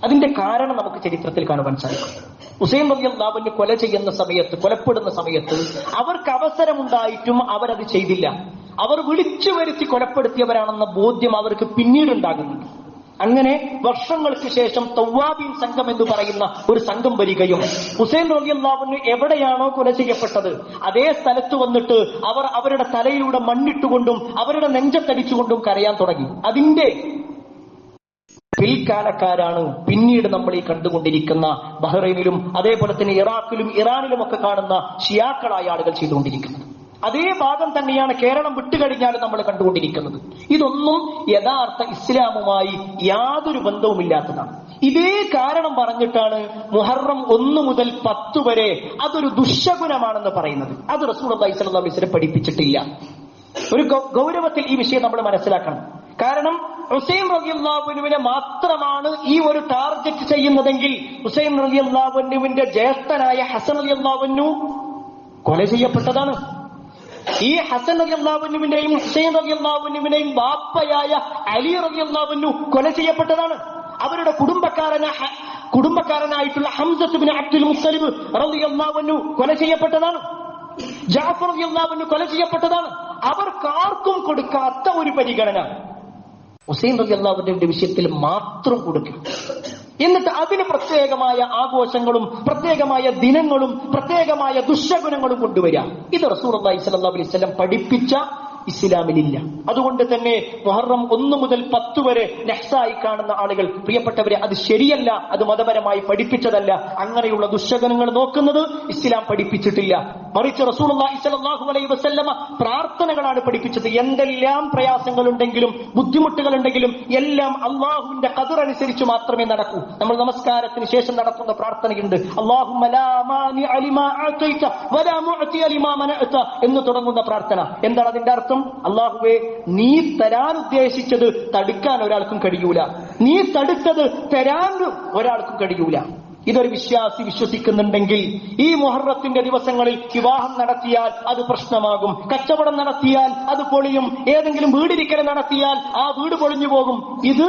അതിന്റെ കാരണം നമുക്ക് ചരിത്രത്തിൽ കാണുവാൻ സാധിക്കും. ഹുസൈൻ റളിയല്ലാഹു അൻഹു കൊലപ്പെടുന്ന സമയത്ത് അവർക്ക് അവസരമുണ്ടായിട്ടും അവരത് ചെയ്തില്ല. അവർ വിളിച്ചു വരുത്തി കൊലപ്പെടുത്തിയവരാണെന്ന ബോധ്യം അവർക്ക് പിന്നീടുണ്ടാകുന്നുണ്ട്. അങ്ങനെ വർഷങ്ങൾക്ക് ശേഷം തവ്വാബീൻ സംഘം എന്ന് പറയുന്ന ഒരു സംഘം വരികയും ഹുസൈൻ റളിയല്ലാഹു അൻഹു എവിടെയാണോ കൊല ചെയ്യപ്പെട്ടത് അതേ സ്ഥലത്ത് വന്നിട്ട് അവർ അവരുടെ തലയിലൂടെ മണ്ണിട്ടുകൊണ്ടും അവരുടെ നെഞ്ചത്തടിച്ചുകൊണ്ടും കരയാൻ തുടങ്ങി. അതിന്റെ പിൽക്കാലക്കാരാണ് പിന്നീട് നമ്മൾ ഈ കണ്ടുകൊണ്ടിരിക്കുന്ന ബഹ്റൈനിലും അതേപോലെ തന്നെ ഇറാഖിലും ഇറാനിലും ഒക്കെ കാണുന്ന ഷിയാക്കളായ ആളുകൾ ചെയ്തുകൊണ്ടിരിക്കുന്നത്. അതേ ഭാഗം തന്നെയാണ് കേരളം വിട്ടുകഴിഞ്ഞാലും നമ്മൾ കണ്ടുകൊണ്ടിരിക്കുന്നത്. ഇതൊന്നും യഥാർത്ഥ ഇസ്ലാമുമായി യാതൊരു ബന്ധവുമില്ലാത്തതാണ്. ഇതേ കാരണം പറഞ്ഞിട്ടാണ് മുഹറം 1 മുതൽ 10 വരെ അതൊരു ദുശ്ശകുനമാണെന്ന് പറയുന്നത്. അത് റസൂലുള്ളാഹി സ്വല്ലല്ലാഹു അലൈഹി വസല്ലം പഠിപ്പിച്ചിട്ടില്ല. ഒരു ഗൗരവത്തിൽ ഈ വിഷയം നമ്മൾ മനസ്സിലാക്കണം. കാരണം ഹുസൈൻ റളിയല്ലാഹു അൻഹുവിനെ മാത്രമാണ് ഈ ഒരു ടാർഗറ്റ് ചെയ്യുന്നതെങ്കിൽ ഹുസൈൻ റളിയല്ലാഹു അൻഹുവിന്റെ ജ്യേഷ്ഠനായ ഹസൻ റളിയല്ലാഹു അൻഹു കൊല ചെയ്യപ്പെട്ടതാണ്. ഈ ഹസൻ റളിയല്ലാഹു അൻഹുവിന്റെയും ഹുസൈൻ റളിയല്ലാഹു അൻഹുവിന്റെയും ബാപ്പയായ അലി റളിയല്ലാഹു അൻഹു കൊല ചെയ്യപ്പെട്ടതാണ്. അവരുടെ കുടുംബക്കാരനായിട്ടുള്ള ഹംസത്ത് ഇബ്നു അബ്ദുൽ മുത്തലിബ് റളിയല്ലാഹു അൻഹു കൊല ചെയ്യപ്പെട്ടതാണ്. ജഅഫർ റളിയല്ലാഹു അൻഹു കൊല ചെയ്യപ്പെട്ടതാണ്. അവർക്കാർക്കും കൊടുക്കാത്ത ഒരു പരിഗണന ഹുസൈൻ റളിയല്ലാഹു അൻഹുവിന്റെ വിഷയത്തിൽ മാത്രം കൊടുക്കുക. എന്നിട്ട് അതിന് പ്രത്യേകമായ ആഘോഷങ്ങളും പ്രത്യേകമായ ദിനങ്ങളും പ്രത്യേകമായ ദുശ്ശകുനങ്ങളും കൊണ്ടുവരിക. ഇത് റസൂലുള്ളാഹി സ്വല്ലല്ലാഹു അലൈഹി വസല്ലം പഠിപ്പിച്ച ഇസ്ലാമിലില്ല. അതുകൊണ്ട് തന്നെ മുഹറം 1 മുതൽ 10 വരെ നഹ്സായി കാണുന്ന ആളുകൾ, പ്രിയപ്പെട്ടവരെ, അത് ശരിയല്ല, അത് മതപരമായി പഠിപ്പിച്ചതല്ല. അങ്ങനെയുള്ള ദുശ്ശകുനങ്ങൾ നോക്കുന്നത് ഇസ്ലാം പഠിപ്പിച്ചിട്ടില്ല. മറിച്ച് റസൂലുള്ളാഹി സ്വല്ലല്ലാഹു അലൈഹി വസല്ലമ പ്രാർത്ഥനകളാണ് പഠിപ്പിച്ചത്. എന്തെല്ലാം പ്രയാസങ്ങളുണ്ടെങ്കിലും ബുദ്ധിമുട്ടുകളുണ്ടെങ്കിലും എല്ലാം അള്ളാഹുവിന്റെ ഖദർ അനുസരിച്ച് മാത്രമേ നടക്കൂ. നമ്മൾ നമസ്കാരത്തിന് ശേഷം നടത്തുന്ന പ്രാർത്ഥനയുണ്ട്, അല്ലാഹുമ്മ ലാ മാനിഅ ലിമാ അഅതൈത വലാ മുഅതിയ ലിമാ മനഅത എന്ന് തുടങ്ങുന്ന പ്രാർത്ഥന. എന്താണ് അതിന്റെ അർത്ഥം? അതിനർത്ഥം അള്ളാഹുവേ നീ തരാൻ ഉദ്ദേശിച്ചത് തടുക്കാൻ ഒരാൾക്കും കഴിയൂല, നീ തടുത്തത് തരാൻ ഒരാൾക്കും കഴിയൂല. ഇതൊരു വിശ്വാസി വിശ്വസിക്കുന്നുണ്ടെങ്കിൽ ഈ മുഹറത്തിന്റെ ദിവസങ്ങളിൽ വിവാഹം നടത്തിയാൽ അത് പ്രശ്നമാകും, കച്ചവടം നടത്തിയാൽ അത് പൊളിയും, ഏതെങ്കിലും വീടിരിക്കൽ നടത്തിയാൽ ആ വീട് പൊളിഞ്ഞു പോകും. ഇത്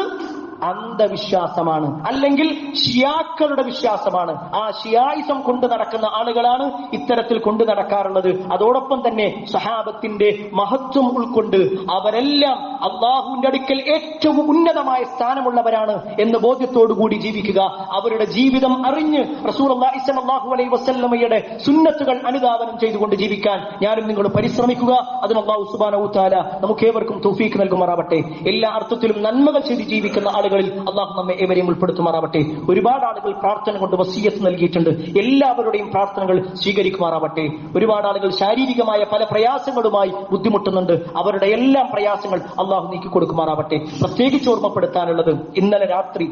അന്ധവിശ്വാസമാണ്, അല്ലെങ്കിൽ ഷിയാക്കളുടെ വിശ്വാസമാണ്. ആ ഷിയായിസം കൊണ്ട് നടക്കുന്ന ആളുകളാണ് ഇത്തരത്തിൽ കൊണ്ടു നടക്കാറുള്ളത്. അതോടൊപ്പം തന്നെ സ്വഹാബത്തിന്റെ മഹത്വം ഉൾക്കൊണ്ട് അവരെല്ലാം അള്ളാഹുവിന്റെ അടുക്കൽ ഏറ്റവും ഉന്നതമായ സ്ഥാനമുള്ളവരാണ് എന്ന് ബോധ്യത്തോടുകൂടി ജീവിക്കുക, അവരുടെ ജീവിതം അറിഞ്ഞ് റസൂലുള്ളാഹി സ്വല്ലല്ലാഹു അലൈഹി വസല്ലമയുടെ സുന്നത്തുകൾ അനുധാവനം ചെയ്തുകൊണ്ട് ജീവിക്കാൻ ഞാനും നിങ്ങൾ പരിശ്രമിക്കുക. അതിന് അല്ലാഹു സുബ്ഹാനഹു വ തആല നമുക്കേവർക്കും തൗഫീഖ് നൽകുമാറാവട്ടെ. എല്ലാ അർത്ഥത്തിലും നന്മകൾ ചെയ്ത് ജീവിക്കുന്ന ആളുകളിൽ അള്ളാഹു നമ്മെ ഏവരെയും ഉൾപ്പെടുത്തുമാറാവട്ടെ. ഒരുപാട് ആളുകൾ പ്രാർത്ഥന കൊണ്ട് വസിയ്യത്ത് നൽകിയിട്ടുണ്ട്. എല്ലാവരുടെയും പ്രാർത്ഥനകൾ സ്വീകരിക്കുമാറാവട്ടെ. ഒരുപാട് ആളുകൾ ശാരീരികമായ പല പ്രയാസങ്ങളുമായി ബുദ്ധിമുട്ടുന്നുണ്ട്. അവരുടെ എല്ലാം പ്രയാസങ്ങൾ അള്ളാഹു നീക്കി കൊടുക്കുമാറാവട്ടെ. പ്രത്യേകിച്ച് ഓർമ്മപ്പെടുത്താനുള്ളത്, ഇന്നലെ രാത്രി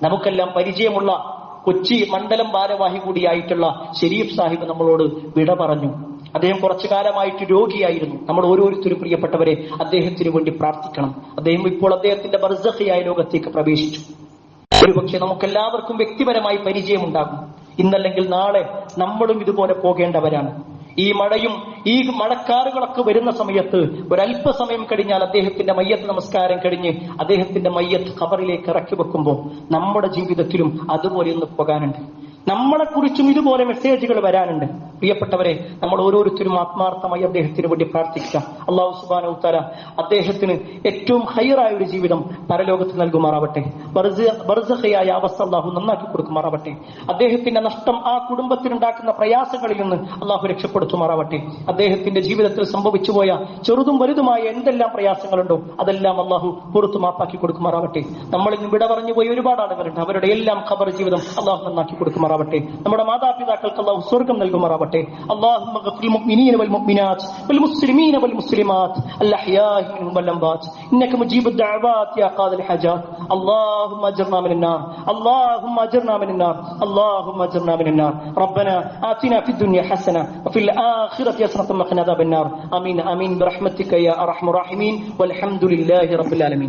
നമുക്കെല്ലാം പരിചയമുള്ള കൊച്ചി മണ്ഡലം ഭാരവാഹി കൂടിയായിട്ടുള്ള ഷെരീഫ് സാഹിബ് നമ്മളോട് വിട പറഞ്ഞു. അദ്ദേഹം കുറച്ചു കാലമായിട്ട് രോഗിയായിരുന്നു. നമ്മൾ ഓരോരുത്തരും പ്രിയപ്പെട്ടവരെ അദ്ദേഹത്തിന് വേണ്ടി പ്രാർത്ഥിക്കണം. അദ്ദേഹം ഇപ്പോൾ അദ്ദേഹത്തിന്റെ ബർസഖിയായ ലോകത്തേക്ക് പ്രവേശിച്ചു. ഒരുപക്ഷെ നമുക്കെല്ലാവർക്കും വ്യക്തിപരമായി പരിചയമുണ്ടാകും. ഇന്നല്ലെങ്കിൽ നാളെ നമ്മളും ഇതുപോലെ പോകേണ്ടവരാണ്. ഈ മഴയും ഈ മഴക്കാറുകളൊക്കെ വരുന്ന സമയത്ത് ഒരല്പസമയം കഴിഞ്ഞാൽ അദ്ദേഹത്തിന്റെ മയ്യത്ത് നമസ്കാരം കഴിഞ്ഞ് അദ്ദേഹത്തിന്റെ മയ്യത്ത് ഖബറിലേക്ക് ഇറക്കി വെക്കുമ്പോൾ നമ്മുടെ ജീവിതത്തിലും അതുപോലെ ഒന്ന് പോകാനുണ്ട്. നമ്മളെക്കുറിച്ചും ഇതുപോലെ മെസ്സേജുകൾ വരാനുണ്ട്. പ്രിയപ്പെട്ടവരെ, നമ്മൾ ഓരോരുത്തരും ആത്മാർത്ഥമായി അദ്ദേഹത്തിന് വേണ്ടി പ്രാർത്ഥിക്കുക. അല്ലാഹു സുബ്ഹാനഹു വ തആല അദ്ദേഹത്തിന് ഏറ്റവും ഖൈറായ ഒരു ജീവിതം പരലോകത്ത് നൽകുമാറാവട്ടെ. ബർസഖിയായ അവസ്ഥ അല്ലാഹു നന്നാക്കി കൊടുക്കുമാറാവട്ടെ. അദ്ദേഹത്തിന്റെ നഷ്ടം ആ കുടുംബത്തിനുണ്ടാക്കുന്ന പ്രയാസങ്ങളിൽ നിന്ന് അല്ലാഹു രക്ഷപ്പെടുത്തുമാറാവട്ടെ. അദ്ദേഹത്തിന്റെ ജീവിതത്തിൽ സംഭവിച്ചുപോയ ചെറുതും വലുതുമായ എന്തെല്ലാം പ്രയാസങ്ങളുണ്ടോ അതെല്ലാം അല്ലാഹു പുറത്തു മാപ്പാക്കി കൊടുക്കുമാറാവട്ടെ. നമ്മളിൽ നിന്ന് വിട പറഞ്ഞു പോയ ഒരുപാട് ആളുകളുണ്ട്. അവരുടെ എല്ലാം ഖബർ ജീവിതം അല്ലാഹു നന്നാക്കി കൊടുക്കുമാറാവട്ടെ. നമ്മുടെ മാതാപിതാക്കൾക്ക് അല്ലാഹു സ്വർഗ്ഗം നൽകുമാറാവട്ടെ. اللهم اغفر للمؤمنين والمؤمنات والمسلمين والمسلمات الأحياء منهم والأموات إنك مجيب الدعوات يا قاضي الحاجات. اللهم أجرنا من النار، اللهم أجرنا من النار، اللهم أجرنا من النار. ربنا آتنا في الدنيا حسنة وفي الآخرة حسنة وقنا عذاب النار. آمين آمين برحمتك يا أرحم الراحمين والحمد لله رب العالمين.